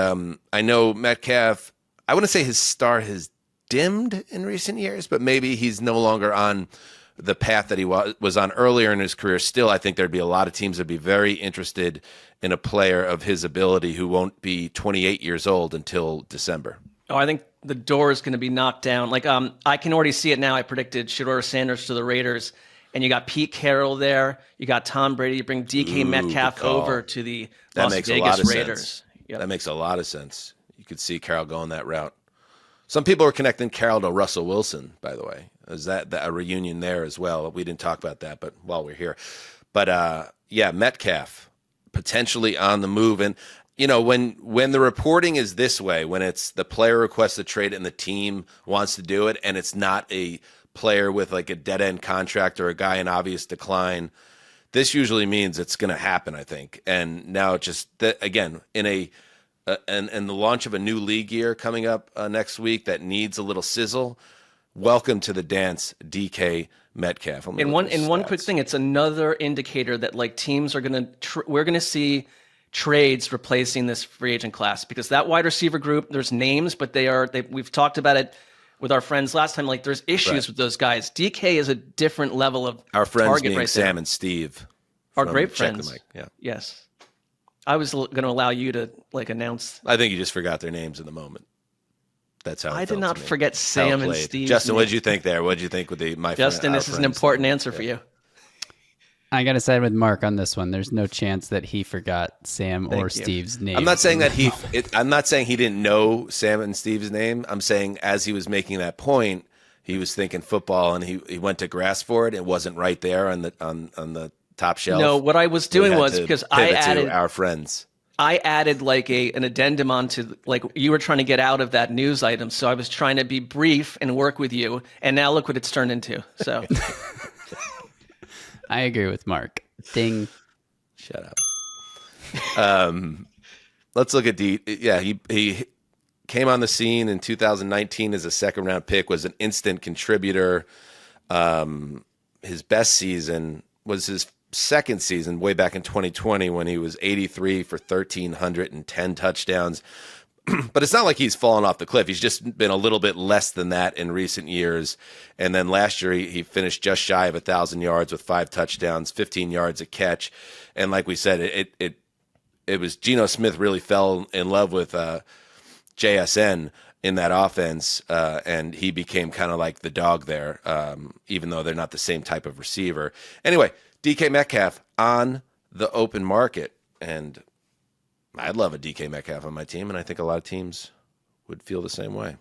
I know Metcalf, I wouldn't say his star has dimmed in recent years, but maybe he's no longer on the path that he was on earlier in his career. Still, I think there'd be a lot of teams that'd be very interested in a player of his ability who won't be 28 years old until December. Oh, I think the door is going to be knocked down. Like, I can already see it now. I predicted Shedeur Sanders to the Raiders, and you got Pete Carroll there. You got Tom Brady. You bring DK Metcalf over to the Las Vegas Raiders. Yep. That makes a lot of sense. You could see Carroll going that route. Some people are connecting Carroll to Russell Wilson, by the way. Is that a reunion there as well? We didn't talk about that, but while we're here. But, Metcalf potentially on the move. And, you know, when the reporting is this way, when it's the player requests a trade and the team wants to do it, and it's not a player with like a dead-end contract or a guy in obvious decline, this usually means it's going to happen, I think. And now just again, in the launch of a new league year coming up next week that needs a little sizzle, welcome to the dance, DK Metcalf. And one quick thing, it's another indicator that like teams are going to we're going to see trades replacing this free agent class, because that wide receiver group, there's names, but we've talked about it with our friends last time. Like, there's issues with those guys. DK is a different level of our friends target being right Sam there. and Steve. Our great friends. Yeah. Yes. I was going to allow you to like announce. I think you just forgot their names in the moment. That's how I did not forget Sam and Steve. Justin, what did you think there? What did you think with my Justin, this is an important answer for you. I got to side with Mark on this one. There's no chance that he forgot Sam or you. Steve's name. I'm not saying that I'm not saying he didn't know Sam and Steve's name. I'm saying as he was making that point, he was thinking football, and he went to grasp for it. It wasn't right there on the top shelf. No, what I was doing was because I added our friends. I added like an addendum onto, like, you were trying to get out of that news item. So I was trying to be brief and work with you. And now look what it's turned into. So I agree with Mark. Ding. Shut up. Let's look at yeah, he came on the scene in 2019 as a second-round pick, was an instant contributor. His best season was his second season way back in 2020 when he was 83 for 1,310 touchdowns. But it's not like he's fallen off the cliff. He's just been a little bit less than that in recent years. And then last year, he finished just shy of 1,000 yards with 5 touchdowns, 15 yards a catch. And like we said, it was Geno Smith really fell in love with JSN in that offense, and he became kind of like the dog there, even though they're not the same type of receiver. Anyway, DK Metcalf on the open market, and I'd love a DK Metcalf on my team, and I think a lot of teams would feel the same way.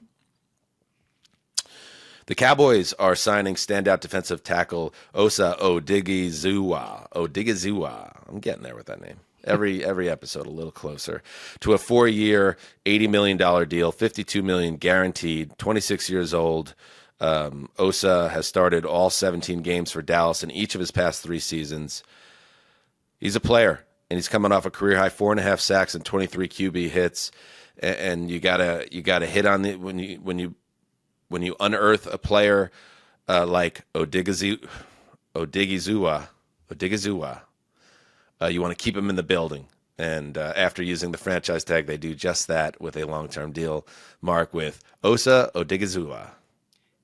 The Cowboys are signing standout defensive tackle Osa Odighizuwa. I'm getting there with that name. Every episode a little closer to a 4-year, $80 million deal, $52 million guaranteed, 26 years old. Osa has started all 17 games for Dallas in each of his past 3 seasons. He's a player, and he's coming off a career high 4.5 sacks and 23 QB hits. And you gotta hit on the when you unearth a player like Odighizuwa. You want to keep him in the building. And after using the franchise tag, they do just that with a long-term deal, Mark, with Osa Odighizuwa.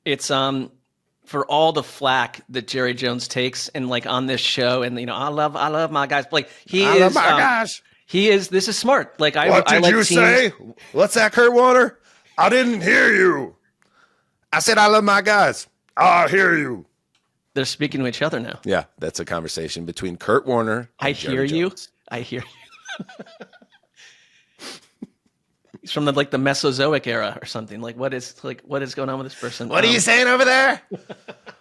It's for all the flack that Jerry Jones takes and like on this show, and I love my guys. Like I love my guys. This is smart. Like what did you say? What's that, Kurt Warner? I didn't hear you. I said I love my guys. I hear you. They're speaking to each other now. Yeah, that's a conversation between Kurt Warner and Jerry Jones. I hear you. He's from the Mesozoic era or something. What is going on with this person? What are you saying over there?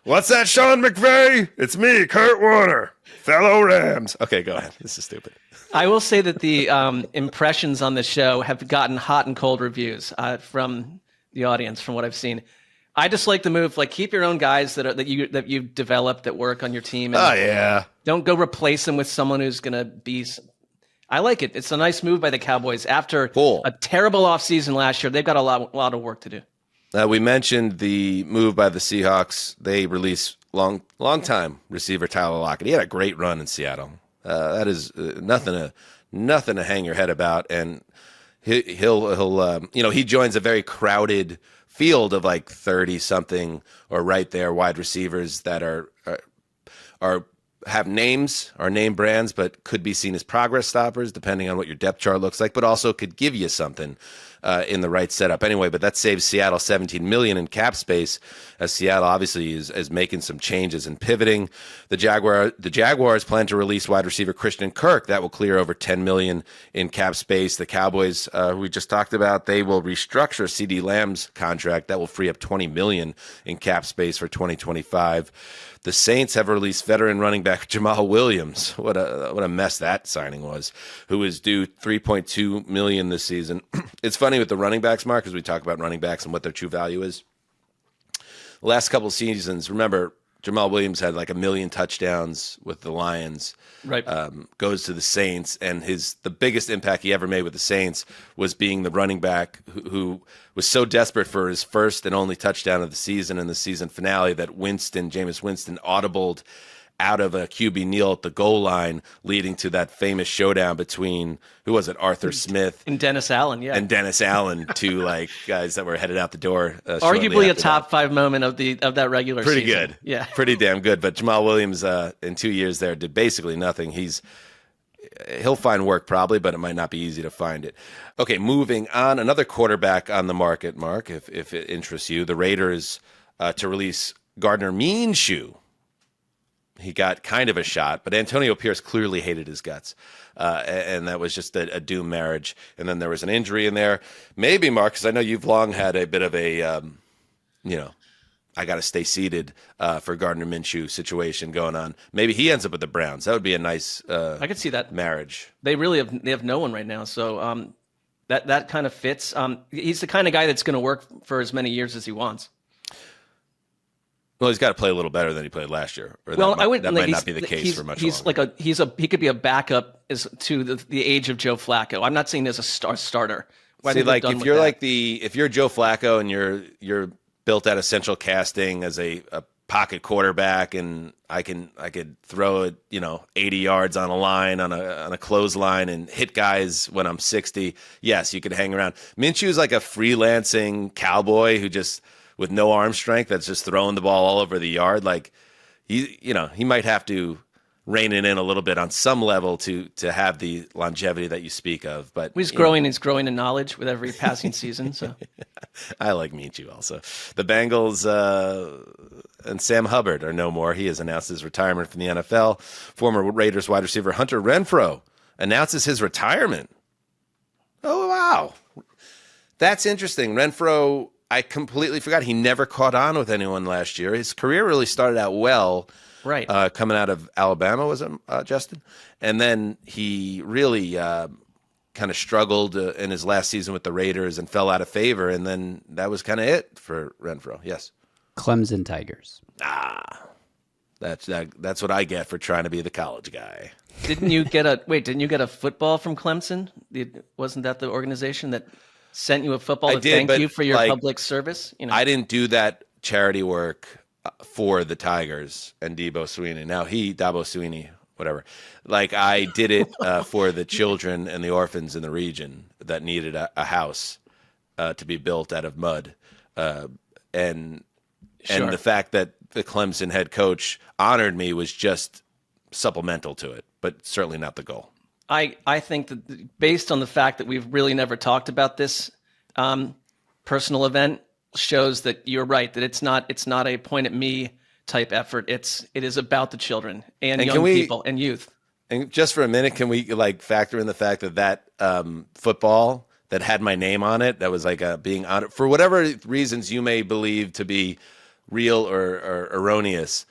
What's that, Sean McVay? It's me, Kurt Warner, fellow Rams. Okay, go ahead. This is stupid. I will say that the impressions on the show have gotten hot and cold reviews from the audience, from what I've seen. I just like the move. Like, keep your own guys that you've developed that work on your team. And don't go replace them with someone who's gonna be. I like it. It's a nice move by the Cowboys after a terrible offseason last year. They've got a lot of work to do. We mentioned the move by the Seahawks. They released long-time receiver Tyler Lockett. He had a great run in Seattle. That is nothing to hang your head about. And he'll he joins a very crowded field of like 30-something or right there wide receivers that are have names, are name brands, but could be seen as progress stoppers depending on what your depth chart looks like, but also could give you something in the right setup. Anyway, but that saves Seattle $17 million in cap space, as Seattle obviously is making some changes and pivoting. The Jaguars plan to release wide receiver Christian Kirk. That will clear over $10 million in cap space. The Cowboys, who we just talked about, they will restructure CeeDee Lamb's contract. That will free up $20 million in cap space for 2025. The Saints have released veteran running back Jamal Williams. What a mess that signing was. Who is due $3.2 million this season. It's funny with the running backs, Mark, as we talk about running backs and what their true value is. The last couple of seasons, remember, Jamal Williams had like 1 million touchdowns with the Lions. Right. Goes to the Saints, and the biggest impact he ever made with the Saints was being the running back who was so desperate for his first and only touchdown of the season in the season finale that Jameis Winston audibled out of a QB kneel at the goal line, leading to that famous showdown between, who was it, Arthur Smith and Dennis Allen, two like guys that were headed out the door. Arguably a top 5 moment of that regular season. Pretty good, yeah, pretty damn good. But Jamal Williams in 2 years there did basically nothing. He'll find work probably, but it might not be easy to find it. Okay, moving on. Another quarterback on the market, Mark, if it interests you. The Raiders to release Gardner Minshew. he got kind of a shot, but Antonio Pierce clearly hated his guts. And that was just a doomed marriage. And then there was an injury in there. Maybe, Mark, because I know you've long had a bit of a, I got to stay seated for Gardner Minshew situation going on. Maybe he ends up with the Browns. That would be a nice I could see that marriage. They really have no one right now. So that kind of fits. He's the kind of guy that's going to work for as many years as he wants. Well, he's got to play a little better than he played last year. Or Well, that might not be the case for much longer. He could be a backup to the age of Joe Flacco. I'm not saying as a starter. See, like if you're Joe Flacco and you're built out of central casting as a pocket quarterback, and I could throw it 80 yards on a line on a clothesline and hit guys when I'm 60. Yes, you could hang around. Minshew's like a freelancing cowboy who just, with no arm strength, that's just throwing the ball all over the yard. Like he might have to rein it in a little bit on some level to have the longevity that you speak of. But he's growing in knowledge with every passing season. So I like Minshew also. The Bengals and Sam Hubbard are no more. He has announced his retirement from the NFL. Former Raiders wide receiver Hunter Renfrow announces his retirement. Oh, wow. That's interesting. Renfrow, I completely forgot. He never caught on with anyone last year. His career really started out well. Right. Coming out of Alabama, was it, Justin? And then he really kind of struggled in his last season with the Raiders and fell out of favor. And then that was kind of it for Renfrow. Yes. Clemson Tigers. That's what I get for trying to be the college guy. Didn't you get a football from Clemson? Wasn't that the organization that sent you a football to thank you for your public service? I didn't do that charity work for the Tigers and Dabo Swinney, whatever. Like I did it for the children and the orphans in the region that needed a house to be built out of mud. And the fact that the Clemson head coach honored me was just supplemental to it, but certainly not the goal. I think that based on the fact that we've really never talked about this personal event shows that you're right, that it's not a point at me type effort. It is about the children and young people and youth. And just for a minute, can we factor in the fact that football that had my name on it, that was being honored for whatever reasons you may believe to be real or erroneous.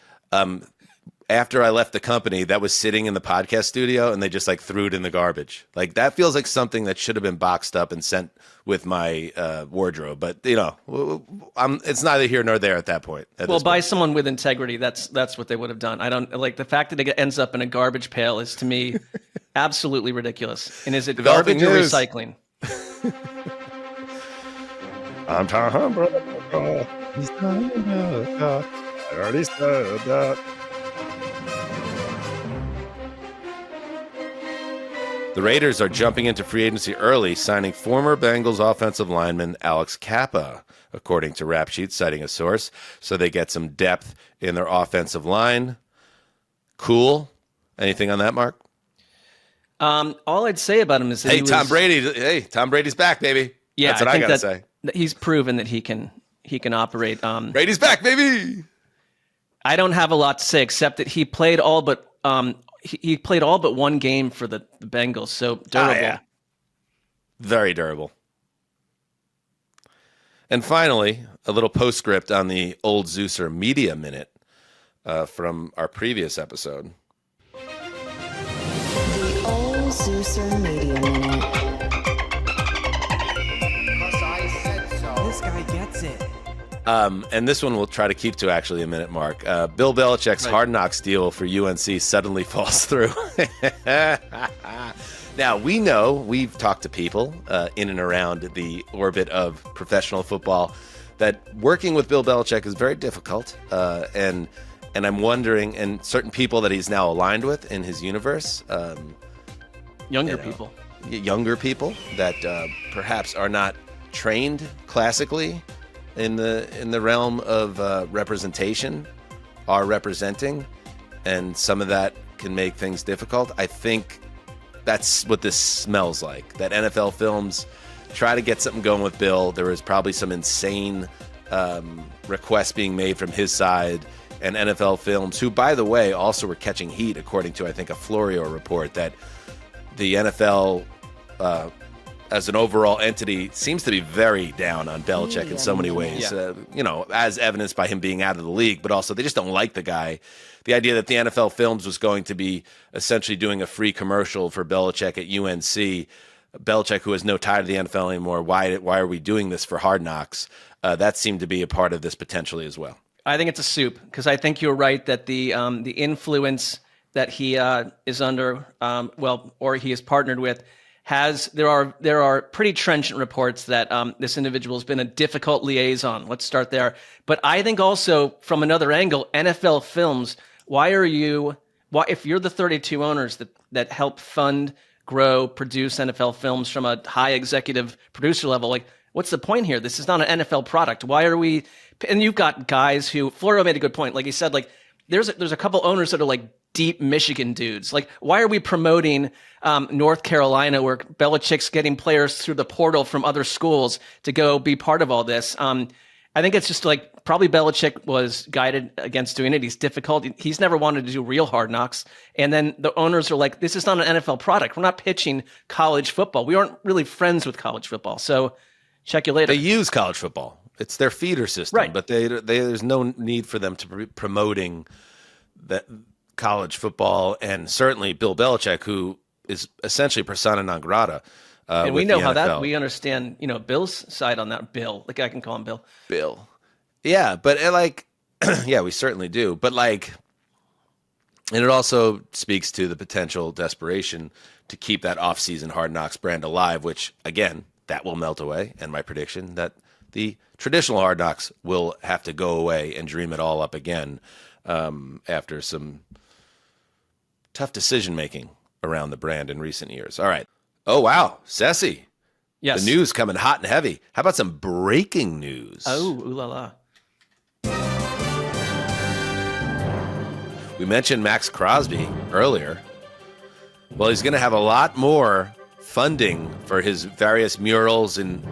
After I left the company, that was sitting in the podcast studio, and they just threw it in the garbage. Like that feels like something that should have been boxed up and sent with my wardrobe. But it's neither here nor there at that point. By someone with integrity, that's what they would have done. I don't like the fact that it ends up in a garbage pail is to me absolutely ridiculous. And is it garbage or recycling? I'm Tom. I already said that. The Raiders are jumping into free agency early, signing former Bengals offensive lineman Alex Kappa, according to Rap Sheet, citing a source, so they get some depth in their offensive line. Cool. Anything on that, Mark? All I'd say about him is that Tom Brady's back, baby. Yeah, that's what I gotta say. He's proven that he can operate. Brady's back, baby. I don't have a lot to say except that he played all but one game for the Bengals, so durable. Yeah. Very durable. And finally, a little postscript on the Old Zeuser Media Minute from our previous episode. The Old Zeuser Media Minute. This guy gets it. And this one we'll try to keep to actually a minute, Mark. Bill Belichick's Hard Knocks deal for UNC suddenly falls through. Now, we've talked to people in and around the orbit of professional football that working with Bill Belichick is very difficult. And I'm wondering, and certain people that he's now aligned with in his universe. Younger people that perhaps are not trained classically in the realm of representation are representing, and some of that can make things difficult. I think that's what this smells like, that NFL films try to get something going with Bill. There was probably some insane requests being made from his side, and NFL Films, who, by the way, also were catching heat, according to, I think, a Florio report, that the NFL, as an overall entity, seems to be very down on Belichick in so many ways, as evidenced by him being out of the league, but also they just don't like the guy. The idea that the NFL Films was going to be essentially doing a free commercial for Belichick at UNC, Belichick, who has no tie to the NFL anymore, why are we doing this for Hard Knocks? That seemed to be a part of this potentially as well. I think it's a soup, because I think you're right that the influence that he is under, or he is partnered with, there are pretty trenchant reports that this individual has been a difficult liaison. Let's start there. But I think also from another angle, NFL Films, if you're the 32 owners that help fund, grow, produce NFL Films from a high executive producer level, like, what's the point here? This is not an NFL product. Why are we? And you've got guys who, Florio made a good point. Like he said, like there's a couple owners that are like deep Michigan dudes. Like, why are we promoting North Carolina, where Belichick's getting players through the portal from other schools to go be part of all this? I think it's just like probably Belichick was guided against doing it. He's difficult. He's never wanted to do real Hard Knocks. And then the owners are like, this is not an NFL product. We're not pitching college football. We aren't really friends with college football. So check you later. They use college football. It's their feeder system, right? But there's no need for them to be promoting that college football, and certainly Bill Belichick, who is essentially persona non grata. And we know how that, we understand, Bill's side on that. Bill, like I can call him Bill. Bill. Yeah, but yeah, we certainly do. But and it also speaks to the potential desperation to keep that off-season Hard Knocks brand alive, which, again, that will melt away. And my prediction that the traditional Hard Knocks will have to go away and dream it all up again after some tough decision-making around the brand in recent years. All right. Oh, wow. Sessy. Yes. The news coming hot and heavy. How about some breaking news? Oh, ooh la la. We mentioned Maxx Crosby earlier. Well, he's going to have a lot more funding for his various murals and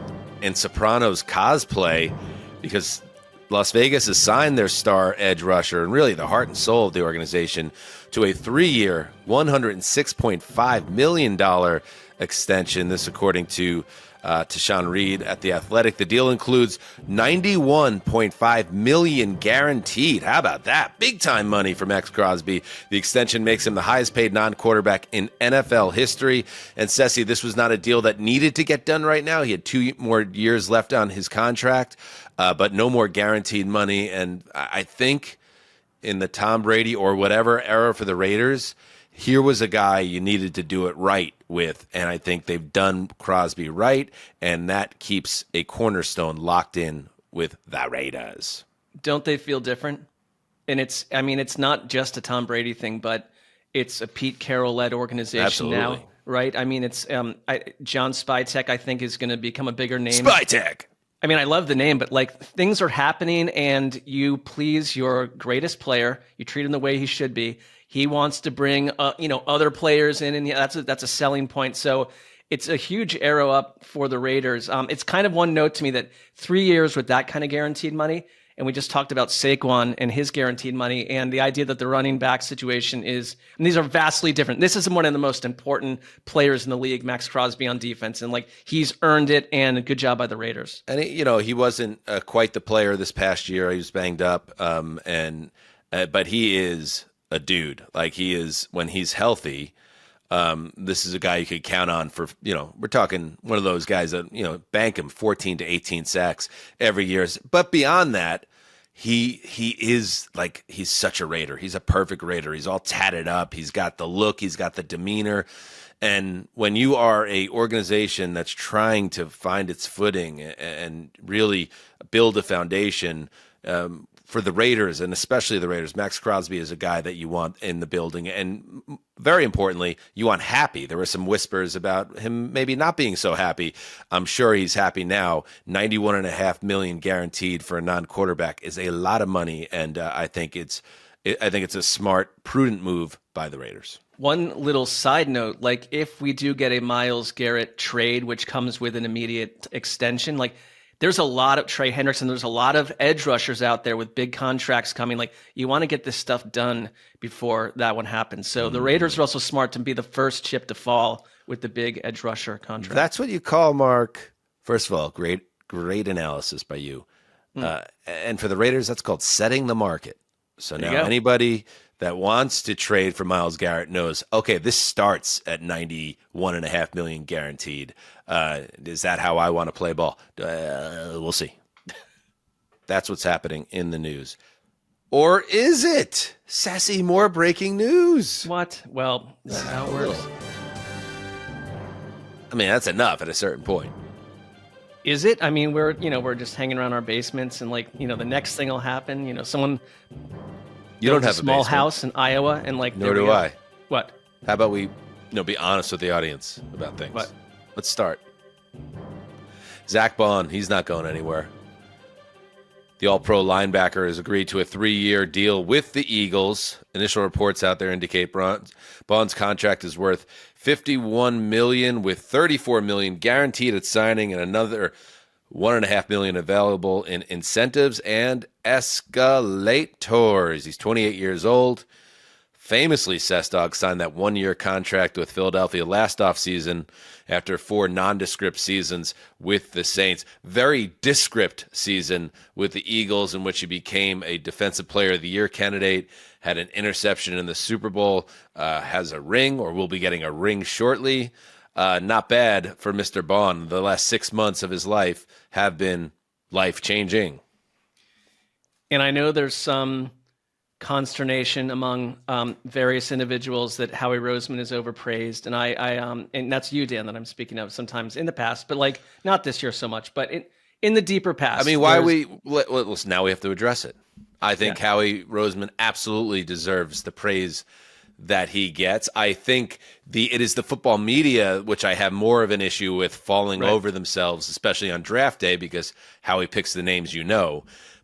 Sopranos cosplay, because Las Vegas has signed their star edge rusher and really the heart and soul of the organization to a 3-year, $106.5 million extension. This according to Tashawn Reed at The Athletic. The deal includes $91.5 million guaranteed. How about that? Big time money for Maxx Crosby. The extension makes him the highest paid non-quarterback in NFL history. And Sessy, this was not a deal that needed to get done right now. He had 2 more years left on his contract, but no more guaranteed money. And I think in the Tom Brady or whatever era for the Raiders, here was a guy you needed to do it right with, and I think they've done Crosby right, and that keeps a cornerstone locked in with the Raiders. Don't they feel different? And it's not just a Tom Brady thing, but it's a Pete Carroll-led organization. Absolutely. Now, right? I mean, it's John Spytek, I think, is going to become a bigger name. Spytek! I mean, I love the name, but things are happening, and you please your greatest player. You treat him the way he should be. He wants to bring, other players in, and that's a selling point. So it's a huge arrow up for the Raiders. It's kind of one note to me that 3 years with that kind of guaranteed money, and we just talked about Saquon and his guaranteed money, and the idea that the running back situation is, and these are vastly different. This is one of the most important players in the league, Maxx Crosby on defense, and he's earned it, and a good job by the Raiders. And he wasn't quite the player this past year. He was banged up, but he is a dude. He is, when he's healthy, this is a guy you could count on for, we're talking one of those guys that, bank him 14 to 18 sacks every year. But beyond that, he is he's such a Raider. He's a perfect Raider. He's all tatted up. He's got the look. He's got the demeanor. And when you are a organization that's trying to find its footing and really build a foundation, for the Raiders, and especially the Raiders, Maxx Crosby is a guy that you want in the building. And very importantly, you want happy. There were some whispers about him maybe not being so happy. I'm sure he's happy now. $91.5 million guaranteed for a non-quarterback is a lot of money, and I think it's a smart, prudent move by the Raiders. One little side note, if we do get a Myles Garrett trade, which comes with an immediate extension, there's a lot of Trey Hendrickson. There's a lot of edge rushers out there with big contracts coming. Like, you want to get this stuff done before that one happens. So the Raiders are also smart to be the first chip to fall with the big edge rusher contract. That's what you call, Mark. First of all, great analysis by you. And for the Raiders, that's called setting the market. So now anybody that wants to trade for Myles Garrett knows, okay, this starts at $91.5 million guaranteed. Is that how I want to play ball? We'll see. That's what's happening in the news. Or is it? Sassy, more breaking news. What? Well, this is how it works. I mean, that's enough at a certain point. Is it? I mean, we're just hanging around our basements, and the next thing will happen. Someone you don't have a small basement. House in Iowa, and nor do I. What? How about we, be honest with the audience about things? What? Let's start. Zack Baun, he's not going anywhere. The All-Pro linebacker has agreed to a 3-year deal with the Eagles. Initial reports out there indicate Baun's contract is worth $51 million, with $34 million guaranteed at signing and another $1.5 million available in incentives and escalators. He's 28 years old. Famously, Sessdog signed that 1-year contract with Philadelphia last offseason after 4 nondescript seasons with the Saints. Very descript season with the Eagles, in which he became a Defensive Player of the Year candidate, had an interception in the Super Bowl, has a ring, or will be getting a ring shortly. Not bad for Mr. Baun. The last 6 months of his life have been life-changing. And I know there's some consternation among various individuals that Howie Roseman is overpraised, and I and that's you, Dan, that I'm speaking of sometimes in the past, but not this year so much, but in the deeper past. I mean, listen, now we have to address it. I think Howie Roseman absolutely deserves the praise that he gets. I think it is the football media which I have more of an issue with falling over themselves, especially on draft day, because Howie picks the names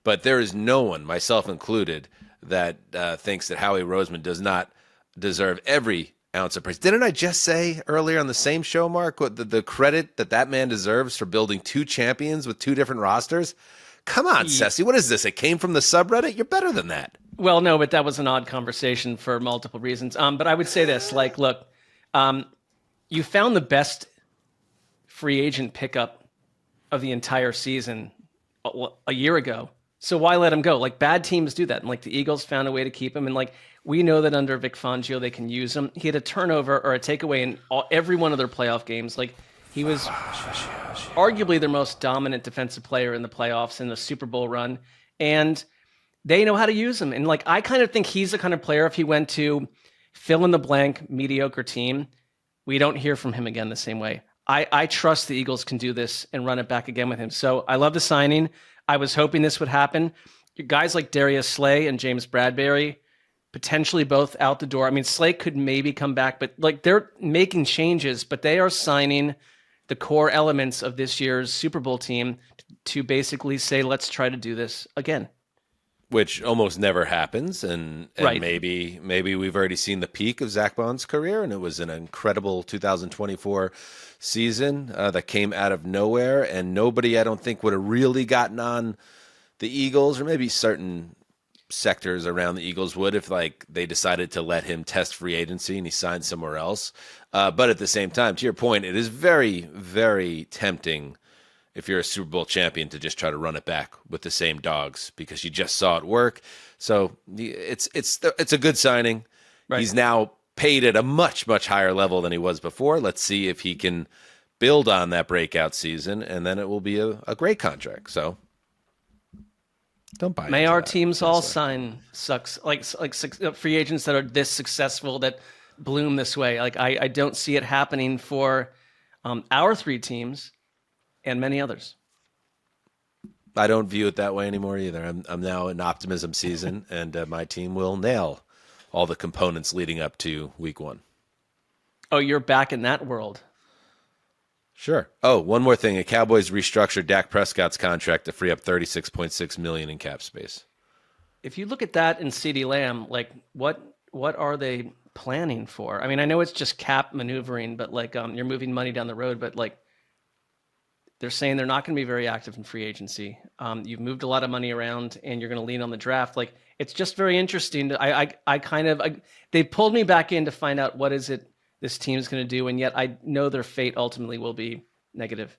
But there is no one, myself included, that thinks that Howie Roseman does not deserve every ounce of praise. Didn't I just say earlier on the same show, Mark, what the credit that man deserves for building 2 champions with 2 different rosters? Come on, Cessy, what is this? It came from the subreddit? You're better than that. Well, no, but that was an odd conversation for multiple reasons. But I would say this, look, you found the best free agent pickup of the entire season a year ago. So why let him go? Bad teams do that. And the Eagles found a way to keep him. And we know that under Vic Fangio, they can use him. He had a turnover or a takeaway in every one of their playoff games. He was arguably their most dominant defensive player in the playoffs in the Super Bowl run. And they know how to use him. And I kind of think he's the kind of player, if he went to fill in the blank mediocre team, we don't hear from him again the same way. I trust the Eagles can do this and run it back again with him. So I love the signing. I was hoping this would happen. Guys like Darius Slay and James Bradbury, potentially both out the door. I mean, Slay could maybe come back, but they're making changes, but they are signing the core elements of this year's Super Bowl team to basically say, let's try to do this again. Which almost never happens, and maybe we've already seen the peak of Zack Baun's career, and it was an incredible 2024 season that came out of nowhere, and nobody, I don't think, would have really gotten on the Eagles, or maybe certain sectors around the Eagles would, if they decided to let him test free agency and he signed somewhere else. But at the same time, to your point, it is very, very tempting if you're a Super Bowl champion to just try to run it back with the same dogs, because you just saw it work. So it's a good signing. Right. He's now paid at a much, much higher level than he was before. Let's see if he can build on that breakout season, and then it will be a great contract. So don't buy. May our teams all sign free agents that are this successful, that bloom this way. I don't see it happening for our 3 teams. And many others. I don't view it that way anymore either. I'm now in optimism season, and my team will nail all the components leading up to week 1. Oh, you're back in that world. Sure. Oh, one more thing. The Cowboys restructured Dak Prescott's contract to free up $36.6 million in cap space. If you look at that in CeeDee Lamb, what are they planning for? I mean, I know it's just cap maneuvering, but you're moving money down the road, but they're saying they're not going to be very active in free agency. You've moved a lot of money around, and you're going to lean on the draft. Like, it's just very interesting. They pulled me back in to find out what is it this team is going to do, and yet I know their fate ultimately will be negative.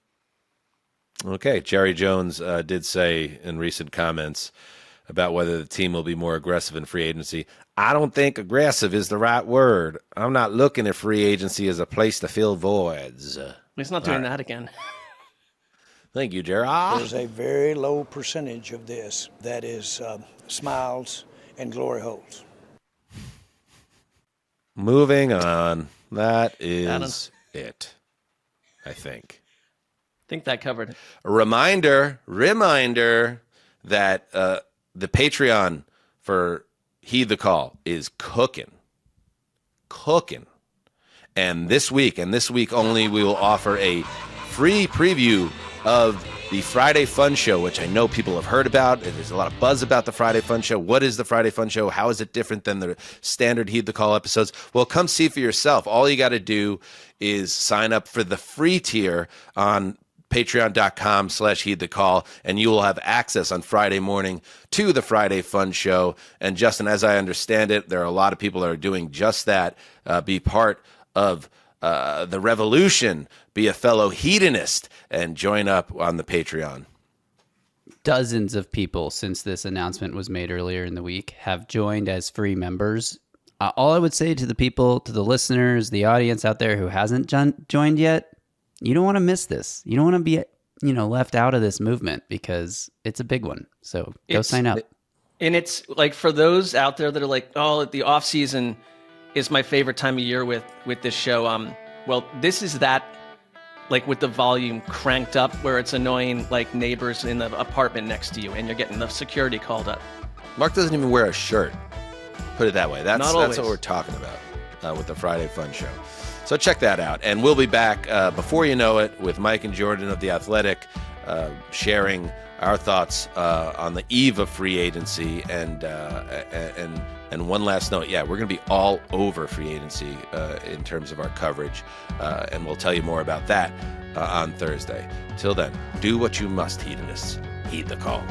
Okay, Jerry Jones did say in recent comments about whether the team will be more aggressive in free agency. I don't think aggressive is the right word. I'm not looking at free agency as a place to fill voids. He's not doing that again. Thank you, Jerry. There's a very low percentage of this that is smiles and glory holes. Moving on. That is it, I think. I think that covered it. A reminder that the Patreon for Heed the Call is cooking. And this week only, we will offer a free preview of the Friday Fun Show, which I know people have heard about. There's a lot of buzz about the Friday Fun Show. What is the Friday Fun Show? How is it different than the standard Heed the Call episodes? Well, come see for yourself. All you got to do is sign up for the free tier on patreon.com/heed the call, and you will have access on Friday morning to the Friday Fun Show. And Justin, as I understand it, there are a lot of people that are doing just that. Be part of the revolution, be a fellow hedonist, and join up on the Patreon. Dozens of people since this announcement was made earlier in the week have joined as free members. All I would say to the people, to the listeners, the audience out there who hasn't joined yet, you don't want to miss this. You don't want to be, left out of this movement, because it's a big one. So go sign up. And it's like, for those out there that are like, oh, the off season is my favorite time of year with this show. Well, this is that, like, with the volume cranked up, where it's annoying like neighbors in the apartment next to you, and you're getting the security called up. Mark doesn't even wear a shirt. Put it that way. That's always. what we're talking about with the Friday Fun Show. So check that out. And we'll be back before you know it with Mike and Jordan of The Athletic, sharing our thoughts on the eve of free agency. And one last note, we're going to be all over free agency in terms of our coverage. And we'll tell you more about that on Thursday. Till then, do what you must, hedonists. Heed the call.